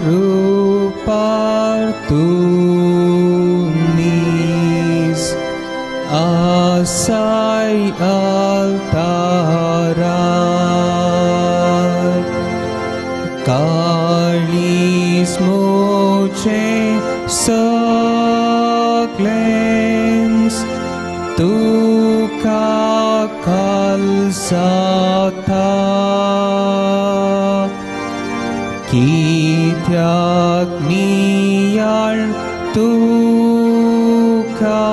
rupa tunis asai altarar kalis moche saklens tuka kalsata kityak niyar tuka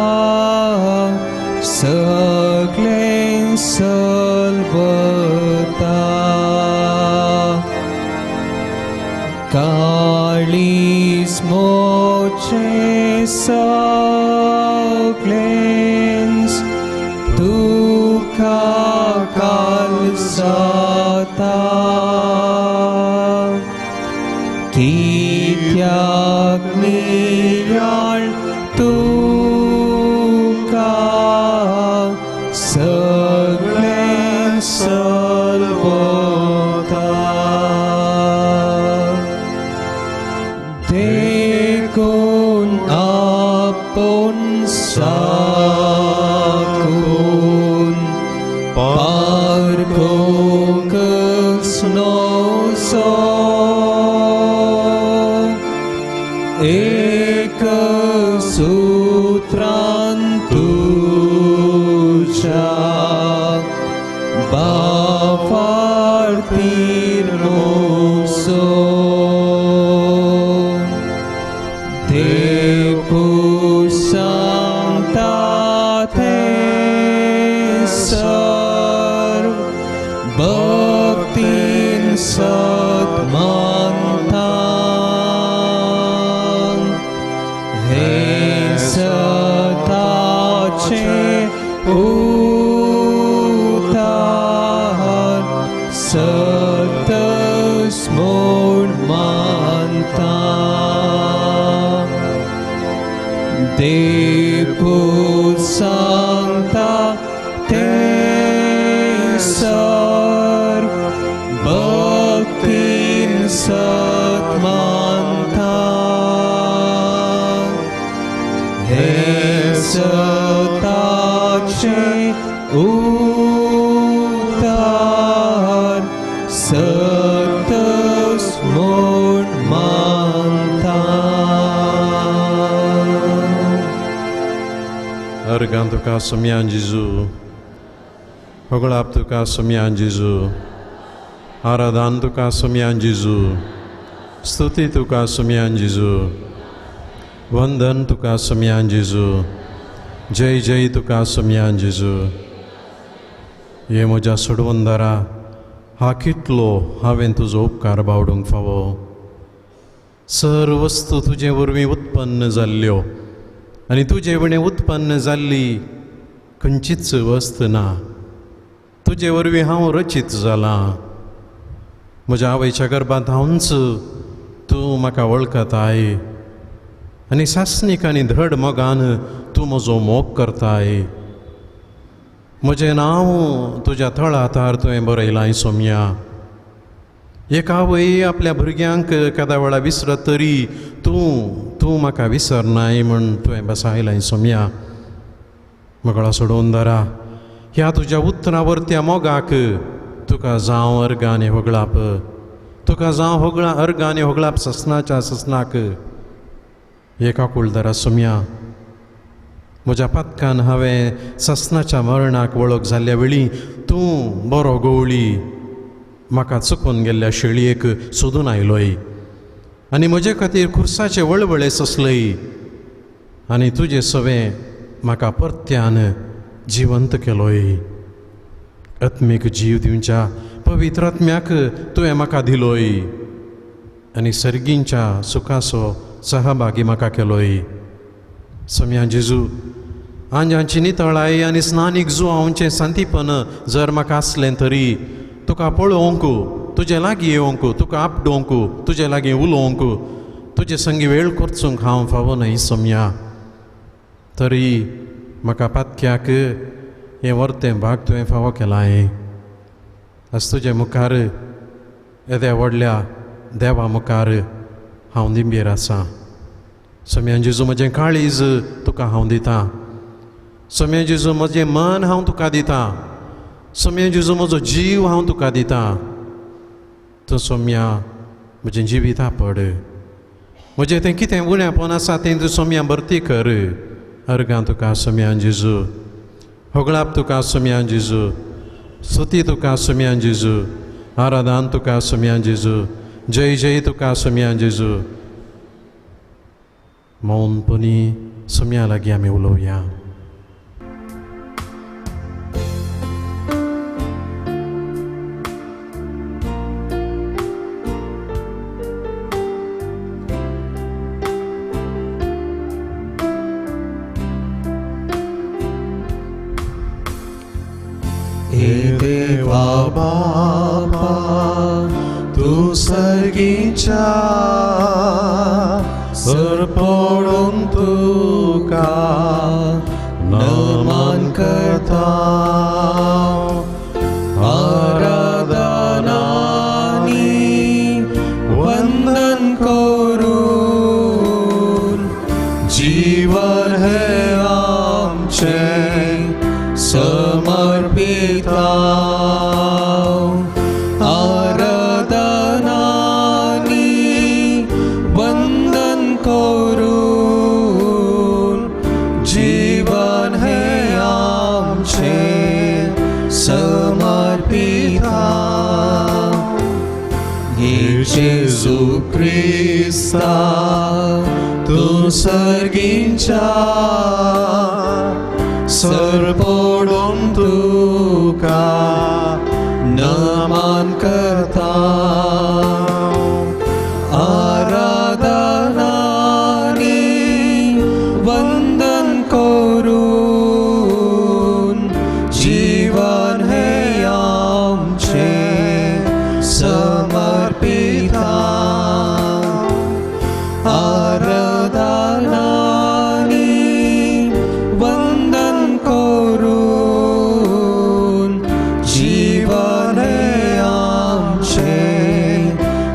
saklens salvata kalis moche saklens tuka kalsata kityak niyar tuka saklens salvata dekon apon sakun parkong kesnoso eka sutran tuja bafartir moso depu santa te sarv bhaktin satmantan he satache utar satasmod mantan depu santa te sarv bhaktin satmantan he satache utar satasmod mantan. Argan tuka somyan Jisu, Hoglap tuka somyan Jisu, Aradan tuka somyan Jisu, Stuti tuka somyan Jisu, Vandan tuka somyan Jisu, Jai Jai tuka somyan Jisu. ये म्हज्या सोडवंदारा हा कितलो हांवें तुजो उपकार बावडूंक फावो. सर्व वस्तू तुजे वरवीं उत्पन्न जाल्ल्यो आनी तुजे वणे उत्पन्न जाल्ली खंयचीच वस्त ना. तुजे वरवीं हांव रचीत जालां. म्हज्या आवयच्या गर्भांत हांवूच तूं म्हाका वळखताय आनी सासणीक आनी धड मोगान तूं म्हजो मोग करताय. म्हजें नांव तुज्या थळांतार तुवें बरयलां सोम्या. एक आवय आपल्या भुरग्यांक केदा वेळा विसरत तरी तूं म्हाका विसरनाय म्हण तुवें बसयलां सोम्या. मगळा सोडून दारा ह्या तुज्या उतरावरत्या मोगाक तुका जावं अर्गाने होगळाप, तुका जावं अर्गाने होगळाप ससनाच्या ससनाक. एका कुळदारा सोम्या म्हज्या पातकान हांवें ससनाच्या मरणाक वळख जाल्ल्या वेळी तूं बरो गवळी म्हाका चुकून गेल्ल्या शेळयेक सोदून आयलोय आनी म्हजे खातीर खुर्साचे वळवळे ससलय आनी तुजें सवें म्हाका परत्यान जिवंत केलोय. आत्मीक जीव दिवच्या पवित्र आत्म्याक तुवें म्हाका दिलोय आनी सर्गींच्या सुखाचो सहभागी म्हाका केलोय. सोम्या जेजू आंजांची नितळाय आनी स्नानीक जुवांचें सांतीपण जर म्हाका आसलें तरी तुका पळोवंक, तुजे लागीं येवंक, तुका आपडोवंक, तुजे लागीं उलोवंक, तुजे संगी वेळ करचूंक हांव फावो न्हय सोम्या. तरी म्हाका पातक्याक हें वर्तें भाग तुवें फावो केलाय. आज तुजे मुखार येद्या व्हडल्या देवा मुखार हांव निंबेर आसा. सोम्या जेजू म्हजें काळीज तुका हांव दितां. सोम्या जेजू म्हजें मन हांव तुका दितां. सोम्या जेजू म्हजो जीव हांव तुका दितां. तूं सोम्या म्हजें जिविता पड. म्हजें तें कितें उणेंपण आसा तें तूं सोम्या भरती कर. अर्गां तुका सोम्या जेजू, होगळाप तुका सोम्या जेजू, स्तुती तुका सोम्या जेजू, आराधन तुका सोम्या जेजू, जय जय तुका सोम्या जेजू. मौनपणी सोम्या लागीं आमी उलोवया. हे देवा बापा तू सर्गीच्या सर पडून तुका नमन करता. आराधनानी वंदन करून जीवन हे आमचे समर्पिता. आराधनानी वंदन करून जीवन हे आमचे समर्पिता. येशू ख्रिस्ता तू सर्गीच्या सर पडून तुका नमन करता. आराधनानी वंदन करून जीवन हे आमचे समर्पिता. आराधनानी वंदन करून जीवन हे आमचे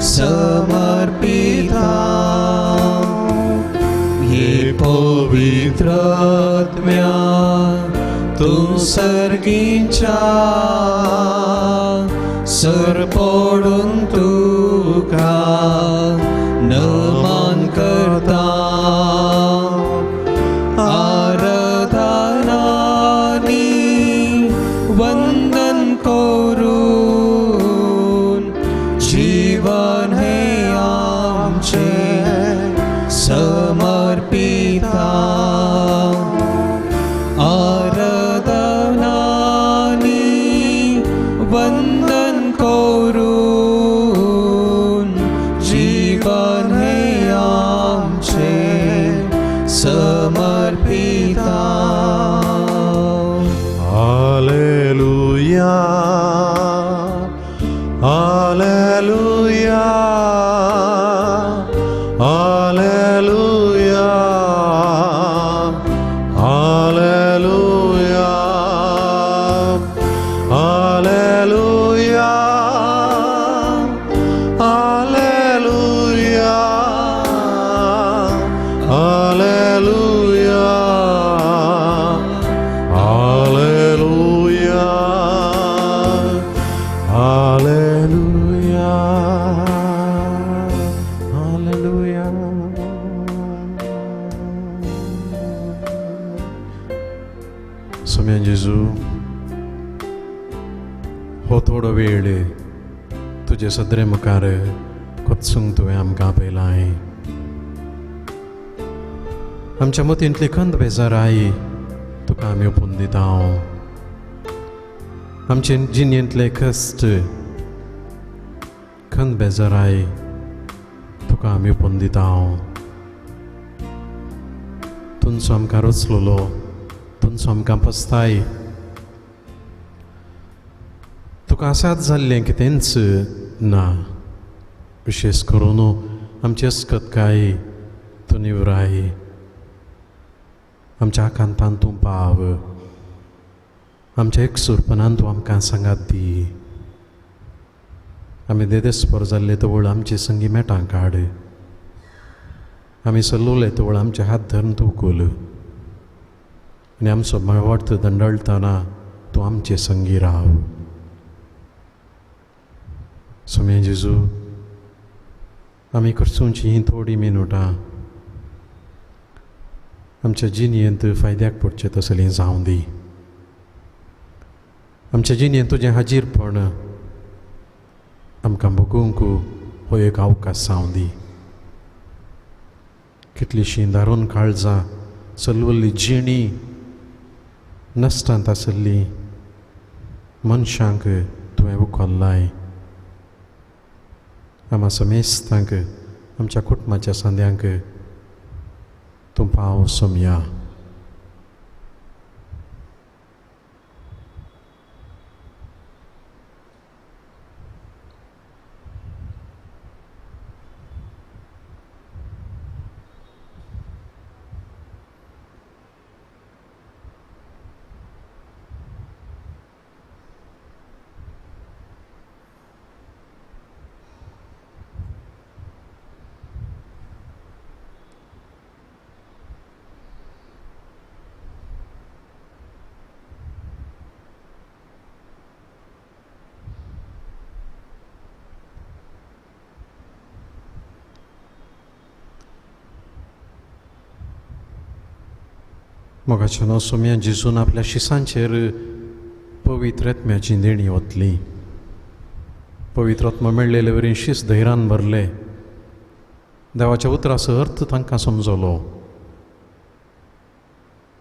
समर्पिता. हे पवित्र आत्म्या तू सर्गीच्या सर पडून तुका नमन करता. आराधनानी वंदन करून जीवन हे आमचे समर्पिता. आराधनानी वंदन करून जीवन हे आमचे समर्पिता. Hallelujah, hallelujah, hallelujah, hallelujah, hallelujah, hallelujah, hallelujah, hallelujah, hallelujah, hallelujah. सोम्या जेजू, हो थोडो वेळ तुजे सदरे मुखार कोत्सूंक तुवें आमकां आपयलाय. आमच्या मतींतली खंत बेजाराई तुका आमी ओपून दिता. आमचे जिणेंतले कश्ट खंत बेजाराई तुका आमी ओपून दिता. तुमचो आमकां रचलोलो, तुमचो आमकां पस्ताय, तुका आसात जाल्लें कितेंच ना. विशेष करून आमची अस्कतकाय तूं निवराय. आमच्या आकांतान तूं पाव. आमच्या एकसूरपणान तूं आमकां सांगात दी. आमी देदेस्पर जाल्ले तवळ आमची संगी मेटां काड. आमी सल्लोले तवळ आमचे हात धरून तूं कोल आनी आमचो मळवट दंडळतना तूं आमचे संगी राव. सोम्या जेजू, आमी कडसूंची ही थोडी मिनटां आमच्या जिणयेंत फायद्याक पडचें तसलें जावं दी. आमच्या जिणयेंत तुजें हाजीरपण आमकां बगूंक हो एक अवकाश जावं दी. कितलींशीं दारून काळजां चलवल्ली जिणी नश्टांत आसल्लीं मनशांक तुवें उखल्लाय. आम्हा समेस्तांक आमच्या कुटुंबाच्या सांद्यांक तूं पाव सोम्या. मोगाच्या सोम्या जेजून आपल्या शिसांचेर पवित्र आत्म्याची देणी वतली. पवित्र आत्मा मेळ्ळेले वरी शिस धैर्यान भरले. देवाच्या उतराचो अर्थ तांकां समजलो.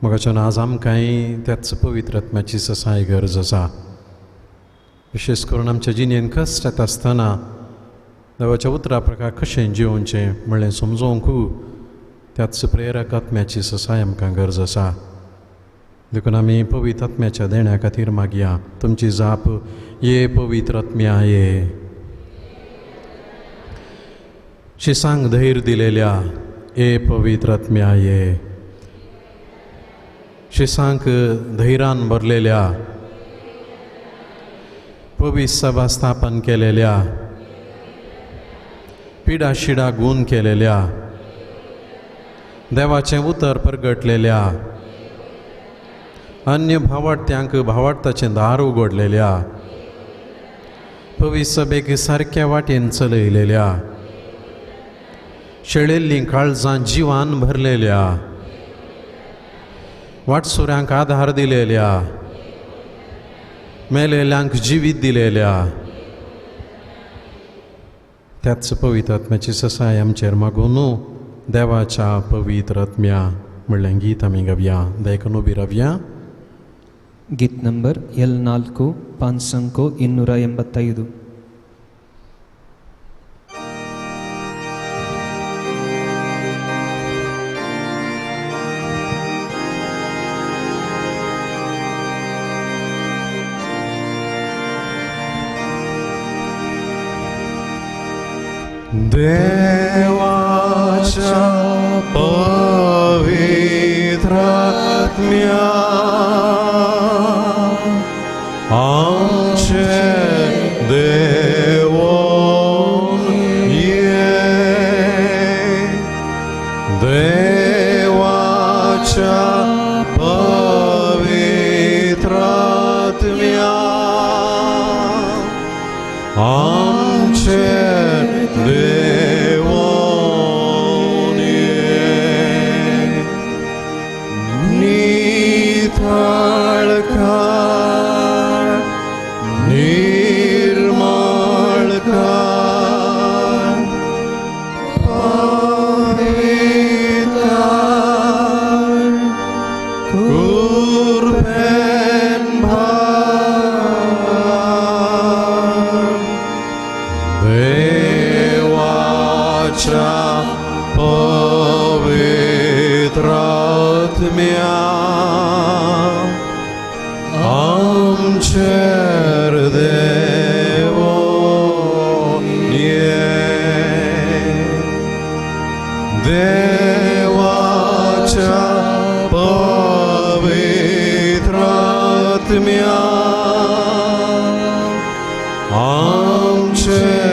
मोगाच्यान आज आमकांय त्याच पवित्र आत्म्याची ससाय गरज आसा. विशेष करून आमच्या जिणेन कश्ट येता आसतना देवाच्या उतरा प्रकार कशें जिवोवचें म्हणलें समजोवंक त्याच प्रेरक आत्म्याची ससाय आमकां गरज आसा. देखून आमी पवित्र आत्म्याच्या देण्या खातीर मागया. तुमची जाप ये पवित्र आत्म्या ये. शिसांक धैर्य दिलेल्या ए पवित्र आत्म्या ये. शिसांक धैर्यान भरलेल्या पवित्र सभा स्थापन केलेल्या पिडा शिडा गुण केलेल्या देवाचें उतर परगटलेल्या अन्य भावार्थ्यांक भावार्थाचें दार उगडलेल्या पवित्र सभेक सारक्या वाटेन चलयलेल्या शेळिल्लीं काळजां जिवान भरलेल्या वाटसुऱ्यांक आधार दिलेल्या मेलेल्यांक जिवीत दिलेल्या त्याच पवित्र आत्म्याची ससाय आमचेर मागून देवाच्या पवित्र आत्म्या म्हणलें गीत आमी गावया. दयकन उबी रावया. गीत नंबर 585. देवाच्या पवित्र आत्म्या आमचे देवोन ये. देवाच्या पवित्र आत्म्या आमचे देवोन ये. नितळकार निर्मळकार पवित्र कुर्बेन देवाच्या पवित्र आत्म्या आमचेर देवोन ये. देवाच्या पवित्र आत्म्या आमचेर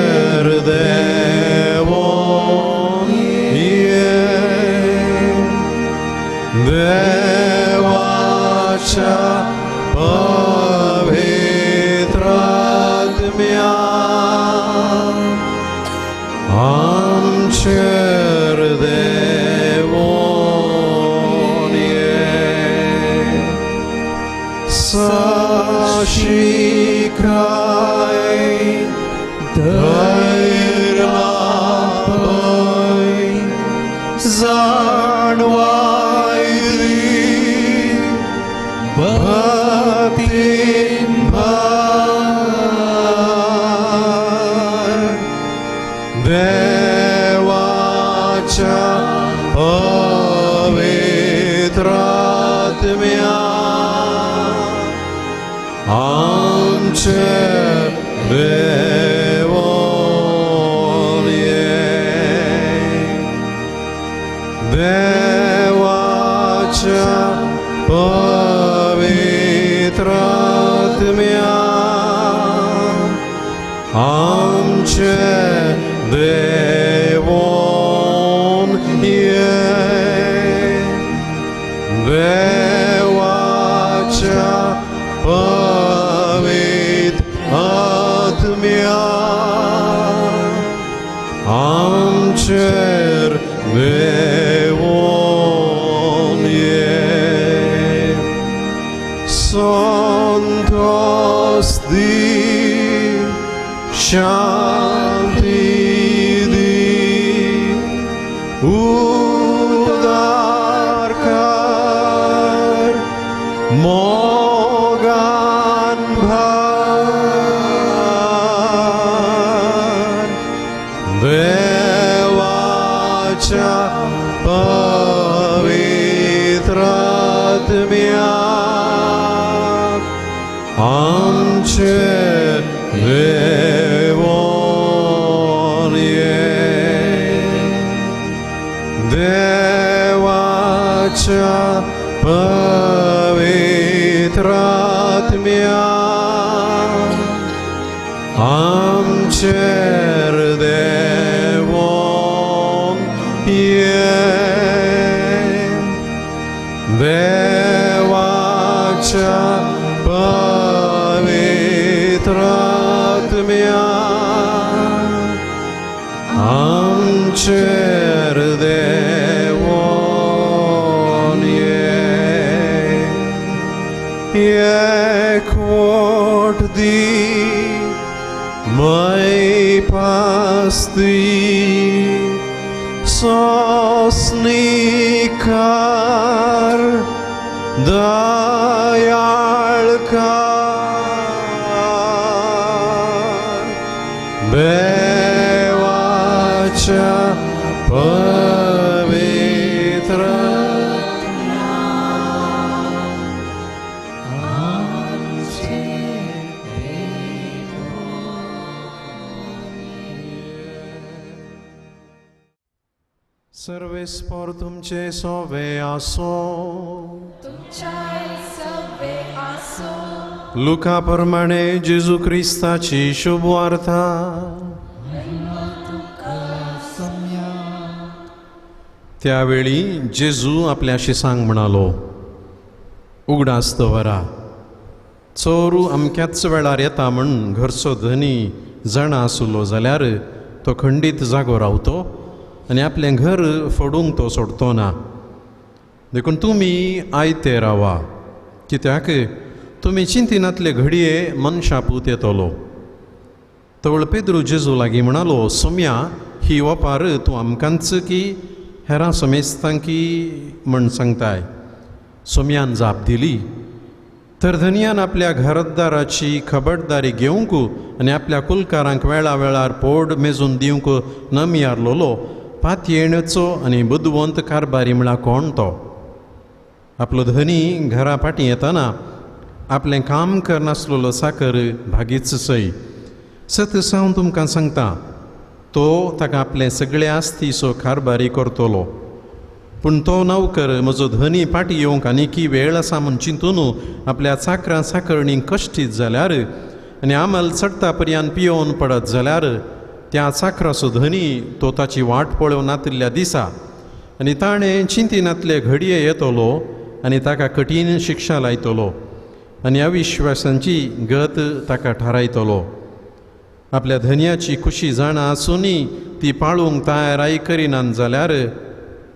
आमचेर देवोन ये साशिकाय धैर्यापय जाणवायली भक्तीन भर देवाच्या पवित्र आत्म्या आमचे देवोन ये देवाच्या पवित्र आत्म्या आमचे देवोन ये देवाच्या पवित्र आत्म्या आमचेर देवोन ये संतोष दी शांती दी उदार कर मोगान भर देवाच्या पवित्र आत्म्या आमचे देवोन ये देवाच्या पवित्र आत्म्या आमचेर देवोन ये देवाच्या पवित्र आत्म्या आमचेर देवोन ये एकवट दी मै पास्ती सोसनिकार दयाळकार देवाच्या पवित्र सर्वेस्पर तुमचे सोवे आसो लुका प्रमाणे जेजू क्रिस्ताची शुभ वार्ता त्यावेळी जेजू आपल्याशी सांग म्हणालो उगडास्त वरा चोरू अमक्याच वेळार येता म्हण घरचो धनी जाणा आसलो जाल्यार तो खंडीत जागो रावतो आनी आपलें घर फोडूंक तो सोडतो ना देखून तुमी आयते रावा कित्याक तुमी चिंतिनातले घडये मनशापूत येतलो तवळ पेद्रू जेजू लागीं म्हणालो सोम्या ही वपार तूं आमकांच की हेरां समेस्तांकी म्हण सांगताय सोम्यान जाप दिली तर धनियान आपल्या घरदाराची खबरदारी घेवंक आनी आपल्या कुलकारांक वेळा वेळार पोड मेजून दिवंक नमियारलोलो पात येणेचो आनी बुद्धवंत कारबारी म्हळ्यार कोण तो आपलो धनी घरा फाटीं येताना आपलें काम करनासलोलो साकर भागीच सय सत सावन तुमकां सांगता तो ताका आपलें सगळें आस्ती सो कारबारी करतलो पूण तो नवकर म्हजो धनी पाटी येवंक आनीकी वेळ आसा म्हूण चिंतून आपल्या चाकरां साकरणींक कश्टीत जाल्यार आनी आमल चडटा पर्यंत पियोवन पडत जाल्यार त्या चाकराचो धनी तो ताची वाट पळोवन नातिल्ल्या दिसा आनी ताणें चिंतिनातले घडये येतलो आनी ताका कठीण शिक्षा लायतलो आनी अविश्वासांची गत ताका थारायतलो आपल्या धन्याची खुशी जाणा आसुनी ती पाळूंक तयाराई करिनात जाल्यार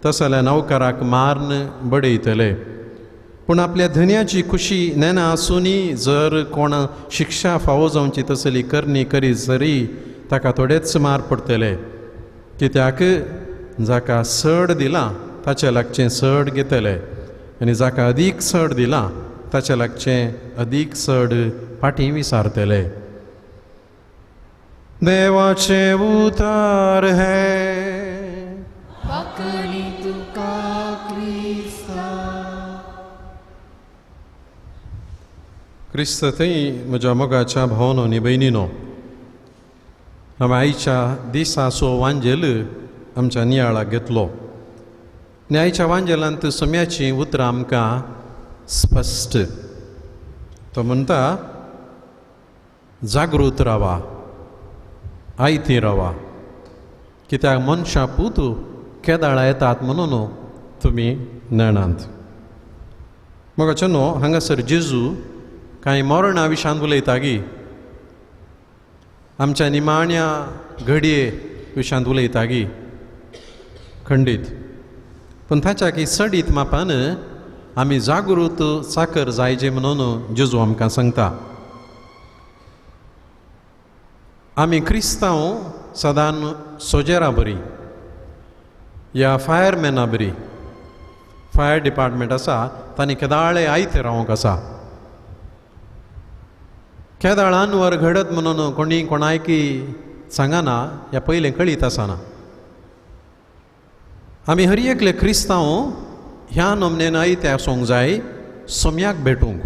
तसल्या नौकराक मारून बडयतले. पूण आपल्या धन्याची खुशी नेना आसुनी जर कोण शिक्षा फावो जावची तसली करणी करी जरी ताका थोडेच मार पडटले. कित्याक जाका सड दिला ताचे लागचें सड घेतले आनी जाका अदीक सड दिला ताचे लागचें अदीक सड फाटीं विसारतले. देवाचे उतार हे क्रिस्त थंय म्हज्या मोगाच्या भावनो आनी भयणीनो, हांवें आयच्या दिसाचो वांजेल आमच्या नियाळाक घेतलो आनी आयच्या वांजेलांत सोम्याचीं उतरां आमकां स्पश्ट. तो म्हणटा जागृत रावा, आयती रावा, कित्याक मनशां पूत केदाळा येतात म्हणून तुमी नेणांत. मोगाचे न्हू, हांगासर जेजू कांय मरणा विशांत उलयतागी आमच्या निमाण्या घडये विशांत उलयतागी खंडीत. पूण ताच्या की सडीत मापान आमी जागृत साकर जायचे म्हणून जेजू आमकां सांगता. आमी क्रिस्तांव सदां सोजेरा बरी, या फायरमॅना बरी, फायर डिपार्टमेंट आसा तांणी केदाळे आयते रावंक आसा. केदाळान वर घडत म्हणून कोणी कोणायकी सांगना ह्या पयलें कळीत आसना. आमी हर एकले क्रिस्तांव ह्या नमनेन आयते आसूंक जाय सोम्याक भेटूंक.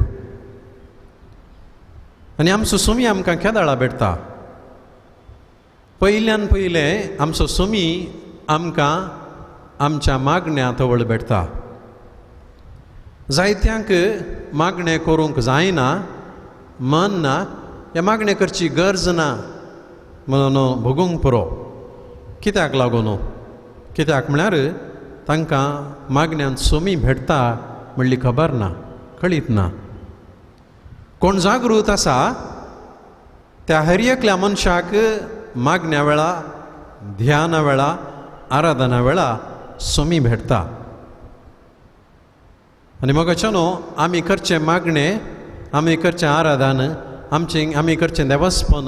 आनी आमचो सोमी आमकां केदाळा भेटता. पयल्यान पयलें आमचो सोमी आमकां आमच्या मागण्या तवळ भेटता. जायत्यांक मागणें करूंक जायना, मन ना, ह्या मागणें करची गरज ना म्हणून भोगूंक पुरो. कित्याक लागून? कित्याक म्हळ्यार तांकां मागण्यांत सोमी भेटता म्हणली खबर ना, कळीत ना. कोण जागृत आसा त्या हर एकल्या मनशाक मागण्या वेळा, ध्याना वेळा, आराधना वेळा सोमी भेटता. आनी मोगाचे न्हू, आमी करचें मागणें, आमी करचें आराधन, आमी करचें देवस्पन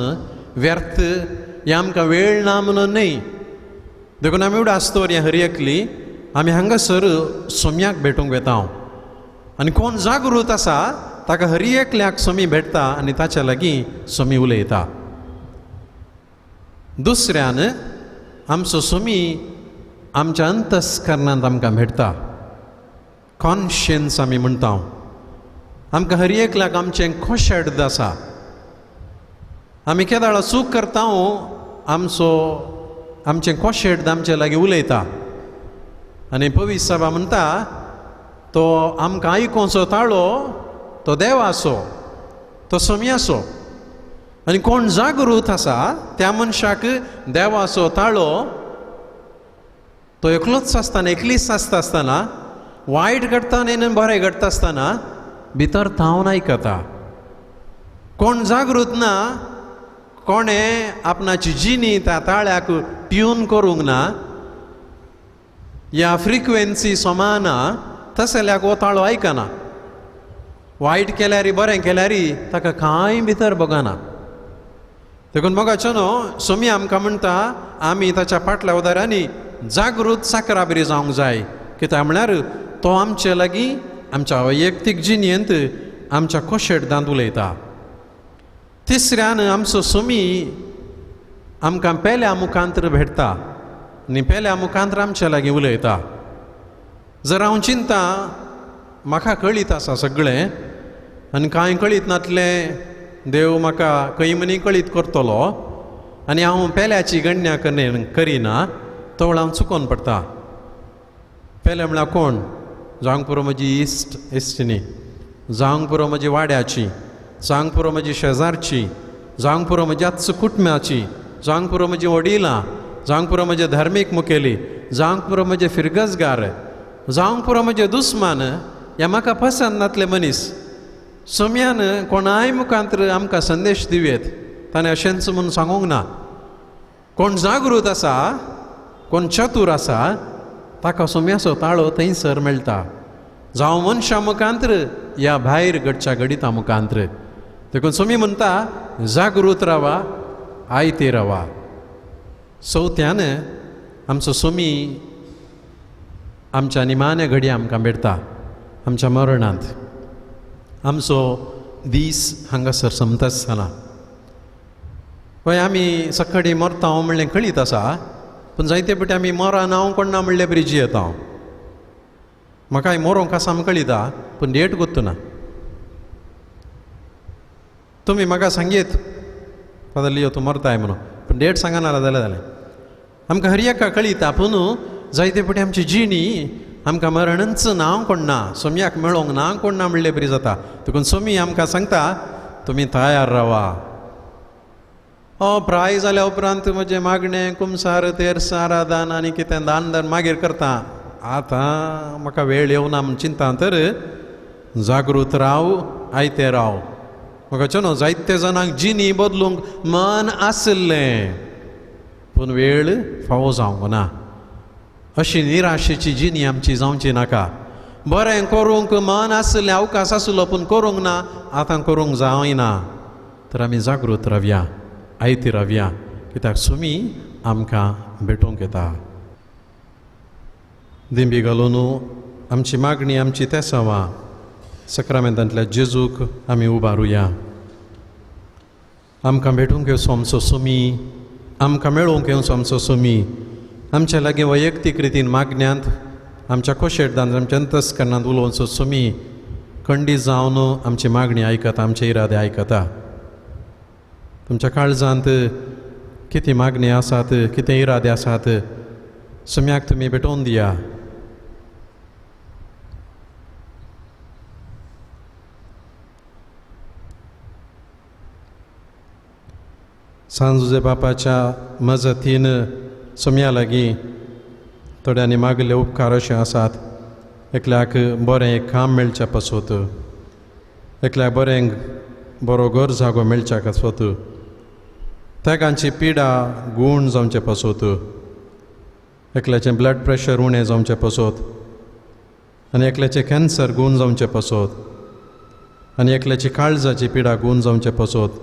व्यर्थ हें आमकां वेळ ना म्हणून न्ही. देखून आमी उडास्तोर हें हर एकली आमी हांगासर सोम्याक भेटूंक वेता. आनी कोण जागृत आसा ताका हर एकल्याक सोमी भेटता आनी ताच्या लागीं सोमी उलयता. दुसऱ्यान आमचो सोमी आमच्या अंतस्करणांत आमकां भेटता. कॉन्शियन्स आमी म्हणटा. आमकां हर एकल्याक आमचें खोशेड आसा. आमी केदाळा चूक करता आमचें खोशेड आमचे लागीं उलयता. आनी पवित्र सभा म्हणटा तो आमकां आयकोचो ताळो तो देव आसो, तो सोमी आसो. आनी कोण जागृत आसा त्या मनशाक देवाचो ताळो तो एकलोच आसतना, एकलीच आसता आसतना, वायट घडटा आनी बरें घडटा आसतना भितर थांवन आयकता. कोण जागृत ना, कोणें आपणाची जिणी त्या ताळ्याक ट्यून करूंक ना, ह्या फ्रिक्वेन्सी सोमाना, तसल्याक हो ताळो आयकना. वायट केल्यारी बरें केल्यारी ताका कांय भितर बगना. देखून मोगाचे न्हू, सोमी आमकां म्हणटा आमी ताच्या फाटल्या उदारांनी जागृत साकरा बरी जावंक जाय. कित्याक म्हळ्यार तो आमचे लागीं आमच्या वैयक्तीक जिणेंत आमच्या खोशेडदांत उलयता. तिसऱ्यान आमचो सोमी आमकां पेल्या मुखांतर भेटता आनी पेल्या मुखांतर आमच्या लागीं उलयता. जर हांव चिंता म्हाका कळीत आसा सगळें आनी कांय कळीत नातलें देव म्हाका खंय मनी कळीत करतलो आनी हांव पेल्याची गण्या करिना, तो वेळ हांव चुकोवन पडटा. पेले म्हळ्यार कोण? जावंक पुरो म्हजी इश्टिणी, जावंक पुरो म्हजी वाड्याची, जावंक पुरो म्हजी शेजारची, जावंक पुरो म्हज्याच कुटुंबाची, जावंक पुरो म्हजी वडिलां, जावंक पुरो म्हजे धार्मीक मुखेली, जावंक पुरो म्हजे फिरगजगार, जावंक पुरो म्हजे दुस्मान, हे म्हाका पसंद नातले मनीस. सोम्यान कोणाय मुखांतर आमकां संदेश दिवेत ताणें अशेंच म्हूण सांगूंक ना. कोण जागृत आसा कोण चतूर आसा ताका सोम्याचो ताळो थंयसर मेळटा, जावं मनशा मुखांत्र या भायर घडच्या घडिता मुखांत्र. देखून सोमी म्हणटा जागृत रावा, आयते रावा. चवथ्यान आमचो सोमी आमच्या निमाण्या घडी आमकां भेटता, आमच्या मरणांत. आमचो दीस हांगासर संपता आसतना पळय आमी सकाळी मरता म्हणलें कळीत आसा, पूण जायते फावटी आमी मरा नांव कोणना म्हणले ब्रिजी येता. म्हाका मरोंक आसा आमकां कळिता, पूण डेट गुर्तुना. तुमी म्हाका सांगीत फादर लियो तूं मरताय म्हणून, पूण डेट सांगना जालें आमकां हर एका कळिता. पूण जायते फावटी आमची जिणी आमकां मरणच नांव कोणना, सोम्याक मेळोंक ना कोणना म्हणलें बरी जाता. देखून सोमी आमकां सांगता तुमी तयार रावा. प्राय जाल्या उपरांत म्हजें मागणें कुमसार तेरसार दान आनी कितें दान धर्म मागीर करता. आतां म्हाका वेळ येवना म्हूण चिंता, तर जागृत राव, आयते राव. म्हाका न्हू जायते जाणांक जिणी बदलूंक मन आसलें, पूण वेळ फावो जावंक ना. अशी निराशेची जिणी आमची जावची नाका. बरें करूंक मन आसलें, अवकाश आसलो, पूण करूंक ना, आतां करूंक जायना. तर आमी जागृत रावया, आयती रावया, कित्याक सोमी आमकां भेटूंक येता. दिंबी घालून आमची मागणी आमची तेसावां सक्रामेंतांतल्या जेजूक आमी उबारुया. आमकां भेटूंक येवचो आमचो सोमी, आमकां मेळोवंक येवचो आमचो सोमी. आमच्या लागीं वैयक्तीक रितीन मागण्यांत आमच्या कोशेरदांत आमच्या अंतस्करणांत उलोवचो सोमी खंडीत जावन आमची मागणी आयकता, आमचे इरादे आयकता. तुमच्या काळजांत कितें मागणी आसात, कितें इरादे आसात, सोम्याक तुमी भेटोवन दिया. सांत जुजे बापाच्या मजतीन सोम्या लागीं थोड्यांनी मागले उपकार अशे आसात. एकल्याक बरें एक काम मेळचें पासत, एकल्याक बरो घर जागो मेळच्या पासत, तेगांची पिडा गूण जावचे पासत, एकल्याचें ब्लड प्रेशर उणें जावचें पासत, आनी एकल्याचें कॅन्सर गूण जावचें पासत, आनी एकल्याची काळजाची पिडा गूण जावचें पासत,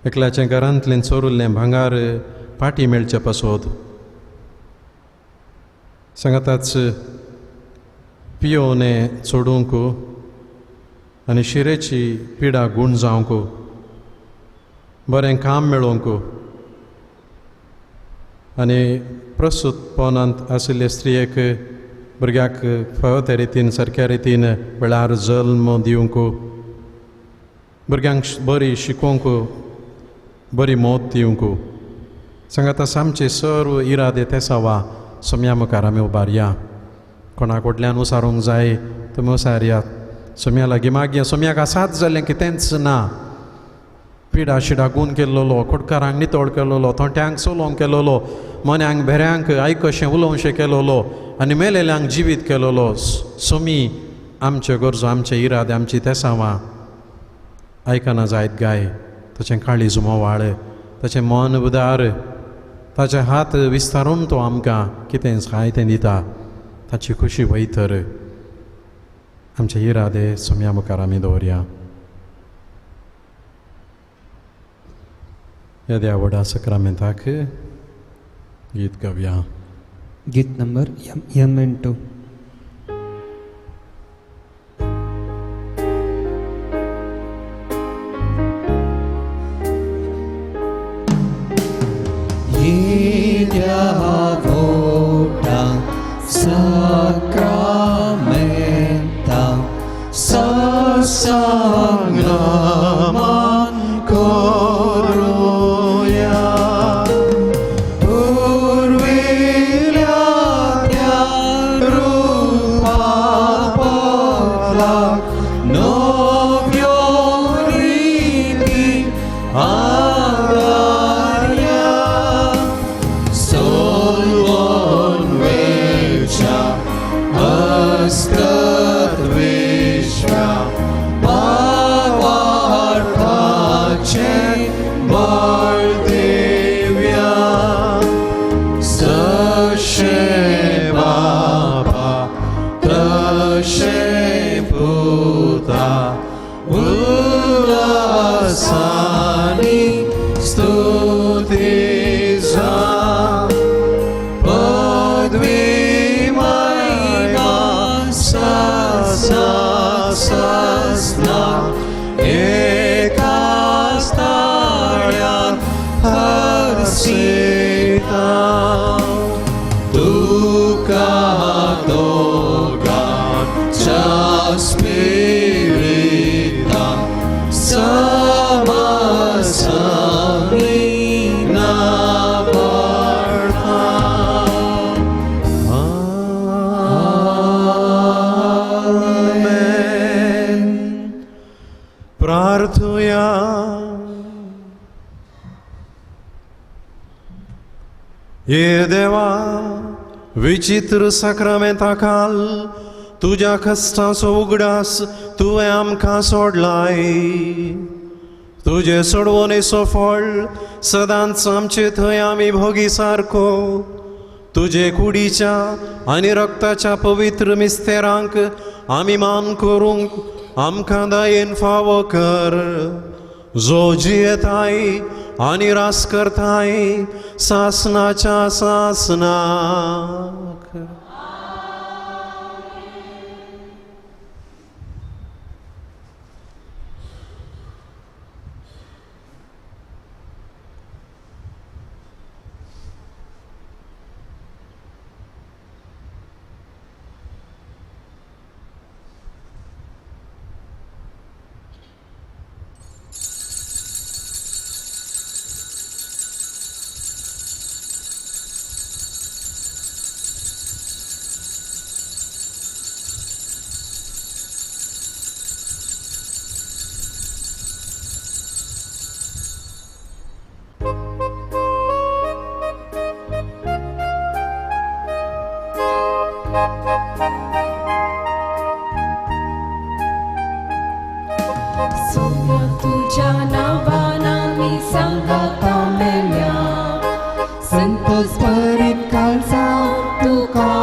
एकल्याचें घरांतलें चोरुल्लें भांगार पाटी मेळचें पासत. सांगाताच पियोवने सोडूंक आनी शिरेची पिडा गूण जावंक, बरें काम मेळोवंक, आनी प्रसूतपणांत आशिल्ले स्त्रियेक भुरग्याक फावो ते रितीन सारक्या रितीन वेळार जल्म दिवंक, भुरग्यांक बरी शिकोवंक, बरी मोत दिवंक. सांगाता आमचे सर्व इरादे तेसावा सोम्या मुखार आमी उबारया. कोणा कडल्यान उसारूंक जाय तुमी उसारयात. सोम्या लागीं मागया. सोम्याक आसात जाल्लें कितेंच ना. पिडा शिडा गूण केल्लो, कुडकारांक नितोळ केल्लो, थोट्यांक सोलोवंक केल्लो, मन्यांक भेऱ्यांक आयकशें उलोवशें केल्लो, आनी मेलेल्यांक जिवीत केल्लो. सोमी आमच्यो गरजो, आमचे इरादे, आमची तेसावां आयकना जायत गाय. ताचें काळीज मोवाळ, ताचें मन उदार, ताचे हात विस्तारून तो आमकां कितें जाय तें दिता. ताची खुशी वयतर आमचे इरादे सोम्या मुखार आमी दवरया. ह्या व्हडा सक्रामेंताक गीत गावया. गीत number M&2. Sacramenta sasangaman koroya urvilatya तशें बापा तशें पुता उल्हासानी स्तुती जा पदवी महिमा सासना एकाच ताळ्यान हरसिता तुका दोगांच्या स्पिरिता समासमी ना पडता. आमेन. प्रार्थुया. ये देवा, विचित्र साक्रामेंताखाल तुझ्या कष्टाचो उगडास तुवें आमकां सोडलाय. तुजे सोडवणेचो फळ सदांच आमचे थंय आमी भोगी सारको तुजे कुडीच्या आनी रक्ताच्या पवित्र मिस्तेरांक आमी मान करूंक आमकां दयेन फावो कर. जो जियेताय आनी रास करताय सासनाच्या सासनाक. तुझ्या नावाना मी सांगता मेल्या संतोष परित कालचा तुका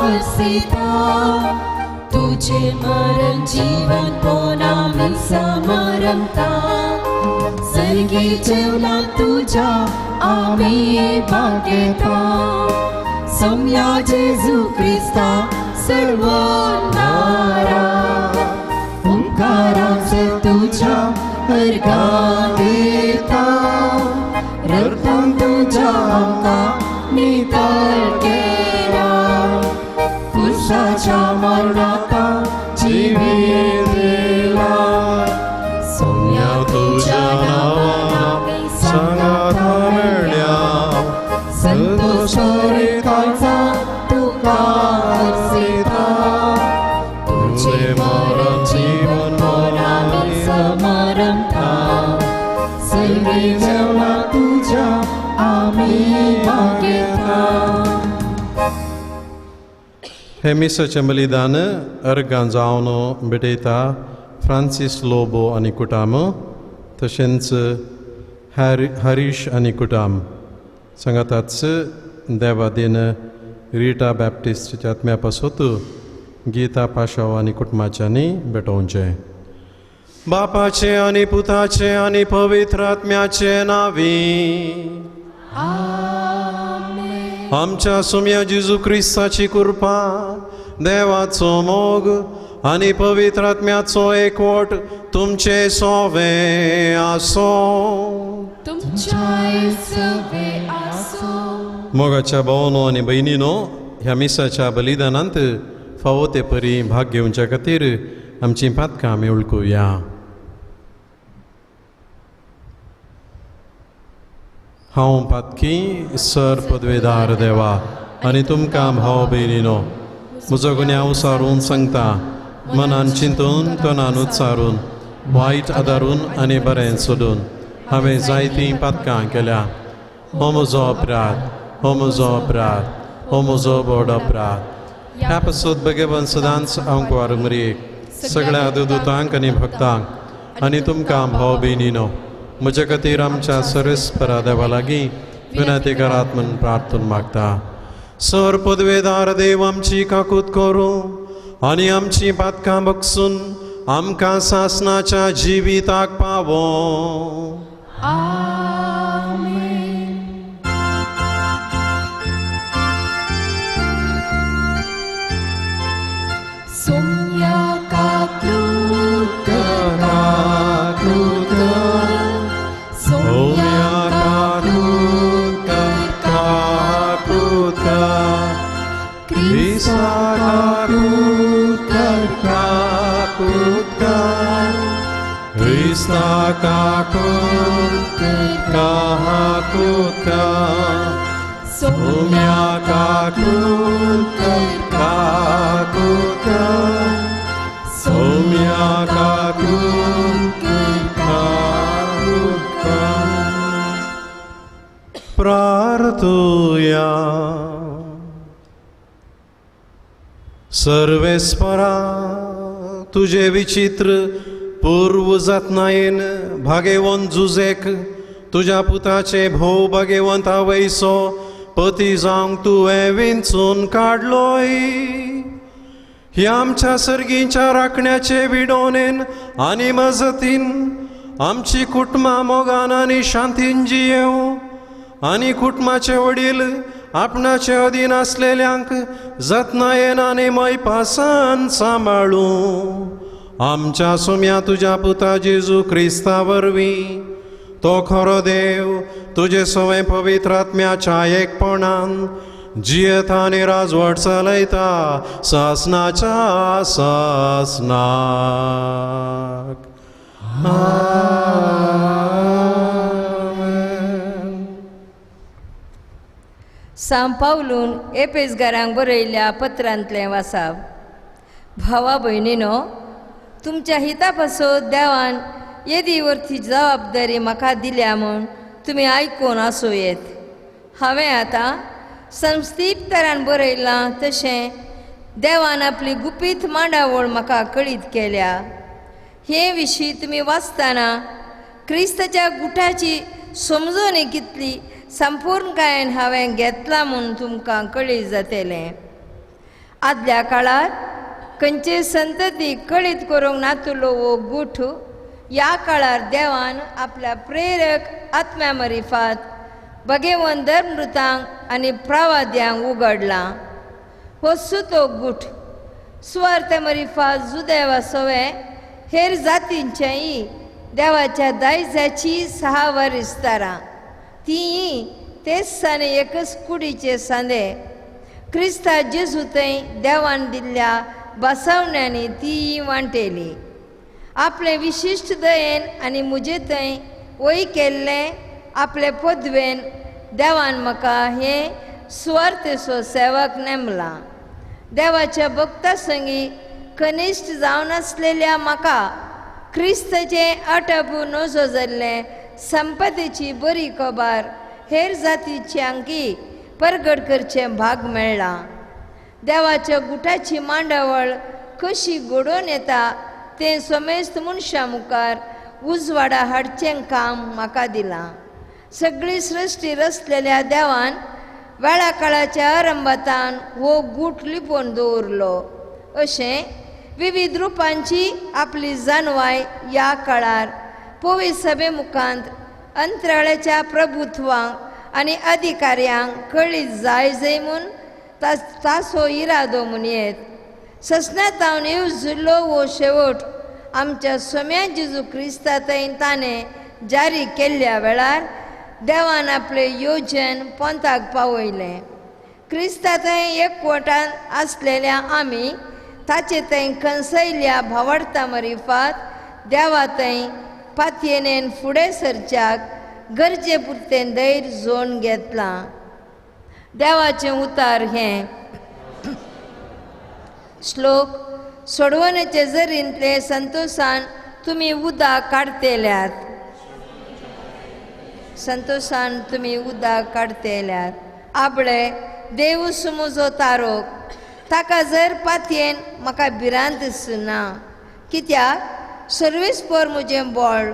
हसिता तुझे मरण जीवन कोणा मी समरमता सर्गी जेवला तुझ्या आम्ही भाग्यता सम्या जेजू ख्रिस्ता सर्व नारा ओंकाराचे तुझ्या अर्गां देता रक्तान तुझ्या आमकां नितळ केला क्रुसाच्या मरणाता जिवीत दिला सोम्या तुझ्या नावाना सांगाता मेळ्या संतोष परिताचा तुका हसिता तुझे मरण जीवन आम्ही समरमता सर्वे जेवला तुझ्या आम्ही भाग्यता. हे मिसाचें बलिदान अर्गां जावन भेटयता फ्रांसीस लोबो आनी कुटाम तशेंच हरीश आनी कुटाम सांगाताच देवादीन रिटा बॅप्टिस्टच्या आत्म्या पासत गीता पाशाव आनी कुटुंबाच्यांनी भेटोवचें. बापाचे आनी पुताचे आनी पवित्र आत्म्याचे नावी आमच्या सुम्या जेजू क्रिस्ताची कृपा देवाचो मोग आनी पवित्र आत्म्याचो एकवट तुमचे सोवे आसो. मोगाच्या भावांनो आनी भयणींनो, ह्या मिसाच्या बलिदानांत फावो ते परी भाग घेवच्या खातीर आमची पातकां आमी उळकुया. हांव पातकी सर पदवेदार देवा आनी तुमकां भाव भयणीनो म्हजो गुन्यांव सारून सांगता मनान चिंतून तोंडान उच्चारून वायट आदारून आनी बरें सोडून हांवें जायतीं पातकां केल्या. हो म्हजो अपराध, हो म्हजो अपराध, हो म्हजो व्हड अपराध. ह्या पासत भगवान सदांच हांव वारंवारीक सगळ्या देवदूतांक आनी भक्तांक आनी तुमकां भाव भयणीनो म्हजे खातीर आमच्या सरस्परा देवा लागीं विनंती करात म्हूण प्रार्थना मागता. सर पदवेदार देव आमची काकूत करूं आनी आमची पातकां बगसून आमकां सासणाच्या जिविताक पावो. सोम्या काकूत सोम्या काकूत काकूत क्रिस्ता काकूत काकूत क्रिस्ता काकूत काकूत सोम्या काकूत काकूत सोम्या काकूत काकूत. प्रार्थूया. सर्वेस्परा तुझे विचित्र पूर्व जतनायेन भाग्यवंत जुजेक तुझ्या पुताचे भोव भाग्यवंत आवयसो पती जावंक तुवें विंचून काडलोय. ह्या आमच्या सर्गीच्या राखण्याचे विडोनेन आनी मजतीन आमची कुटुंबां मोगान आनी शांतीन जियेव आनी कुटुंबाचे वडील आपणाचे अधीन असलेल्यांक जतनायेन आनी मैपासान सांबाळूं. आमच्या सुम्या तुझ्या पुता जेजू क्रिस्ता वरवीं तो खरो देव तुजे सवय पवित्र आत्म्याच्या एकपणान जियेता आनी राजवट चलयता सासणाच्या सासनाक. सांत पावलून एपेसकारांक बरयल्ल्या पत्रांतलें वाचप. भावा भयणीनो, तुमच्या हिता पासत देवान येदी व्हरची जबाबदारी म्हाका दिल्या म्हूण तुमी आयकून आसूं येत. हांवें आतां संस्थित तरान बरयलां तशें देवान आपली गुपीत मांडावळ म्हाका कळीत केल्या. हे विशीं तुमी वाचतना क्रिस्ताच्या गुठाची समजून कितली संपूर्णकायेन हांवें घेतला म्हूण तुमकां कळीत जातलें. आदल्या काळार खंयचे संततीक कळीत करूंक नातलो वो गुठ ह्या काळार देवान आपल्या प्रेरक आत्म्या मरिफात भगेवन धर्मृतांक आनी प्रवाद्यांक उगडला. हो सुतो गुठ सुवार्थ मरिफात जुदे वा सवे हेर जातींचेय देवाच्या दायजाची 6 वरिस्तारां तीं तेच साने एकच कुडीचे सांदे क्रिस्ता जेजू थंय देवान दिल्ल्या बसवण्यांनी ती वांटेली. आपले विशिश्ट दयेन आनी मुजे थंय वय केल्ले आपले पदवेन देवान म्हाका हे सुवार्थेचो सेवक नेमला. देवाच्या भक्ता संगी कनिश्ट जावन आसलेल्या म्हाका क्रिस्ताचे अटपू नजो जाल्ले संपदेची बरी खबर हेर जातीच्यांकी परगट करचे भाग मेळ्ळा. देवाच्या गुठाची मांडावळ कशी घडोवन येता तें समेस्त मनशां मुखार उजवाडा हाडचें काम म्हाका दिलां. सगळी सृश्टी रचलेल्या देवान वेळा काळाच्या आरंभातान हो गूठ लिपोवन दवरलो. अशें विविध रुपांची आपली जाणवाय ह्या काळार पवित्र सभे मुखांत अंतराळ्याच्या प्रभुत्वांक आनी अधिकाऱ्यांक कळीत जाय म्हूण ताचो इरादो म्हूण येत. ससनातावन येवजिल्लो वो शेवट आमच्या सोम्या जेजू क्रिस्ता थंय ताणें जारी केल्ल्या वेळार देवान आपलें येवजन पंथाक पावयलें. क्रिस्ता थंय एकवटान आसलेल्या आमी ताचे थंय खंसयल्ल्या भावार्था मरिफात देवा थंय पातयेनेन फुडें सरच्याक गरजे पुरतें धैर्य जोन घेतलां. देवाचें उतार हें श्लोक सोडवणेचे जरींतले संतोषान तुमी उदक काडतेल्यात. संतोषान तुमी उदक काडतेल्यात. आपले देव सुमुजो तारोक ताका जर पातयेन म्हाका भिरांत दिसना, कित्याक सर्वेस्पर म्हजें बळ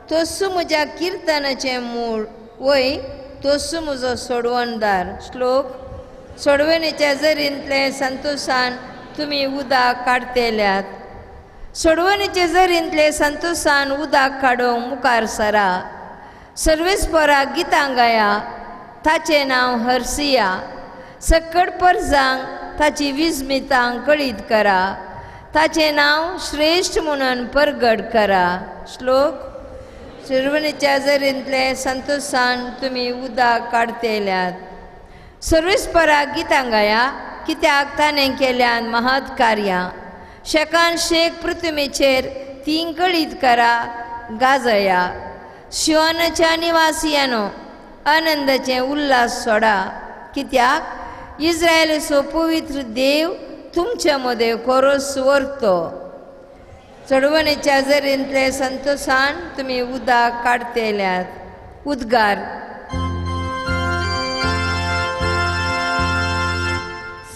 तोसूं म्हज्या किर्तनाचें मूळ वय तोसूं म्हजो सोडवणदार. श्लोक सोडवणीच्या झरींतले संतोशान तुम्ही उदक काडतेल्यात. सोडवणीचे झरींतले संतोशान उदक काडोवंक मुखार सरा. सर्वेस्पराक गितां गाया, ताचें नांव हर्सिया. सकट परजांक ताची विस्मितांक कळीत करा. ताचें नांव श्रेश्ठ म्हणून परगट करा. श्लोक. सोडवणीच्या झरींतले संतोशान तुम्ही उदक काडतेल्यात. सर्वेस्पराक गितां गाया, कित्याक ताणें केल्यान महत् कार्यां. शेकान शेक पृथ्वीचेर तीं कळीत करा, गाजया. शियोनाच्या निवासियानो, आनंदाचें उल्हास सोडा, कित्याक इस्रायेलाचो पवित्र देव तुमचे मदें कोरोस व्हरतो. चडवणेच्या झरींतले संतोशान तुम्ही उदक काडतेल्यात. उद्गार.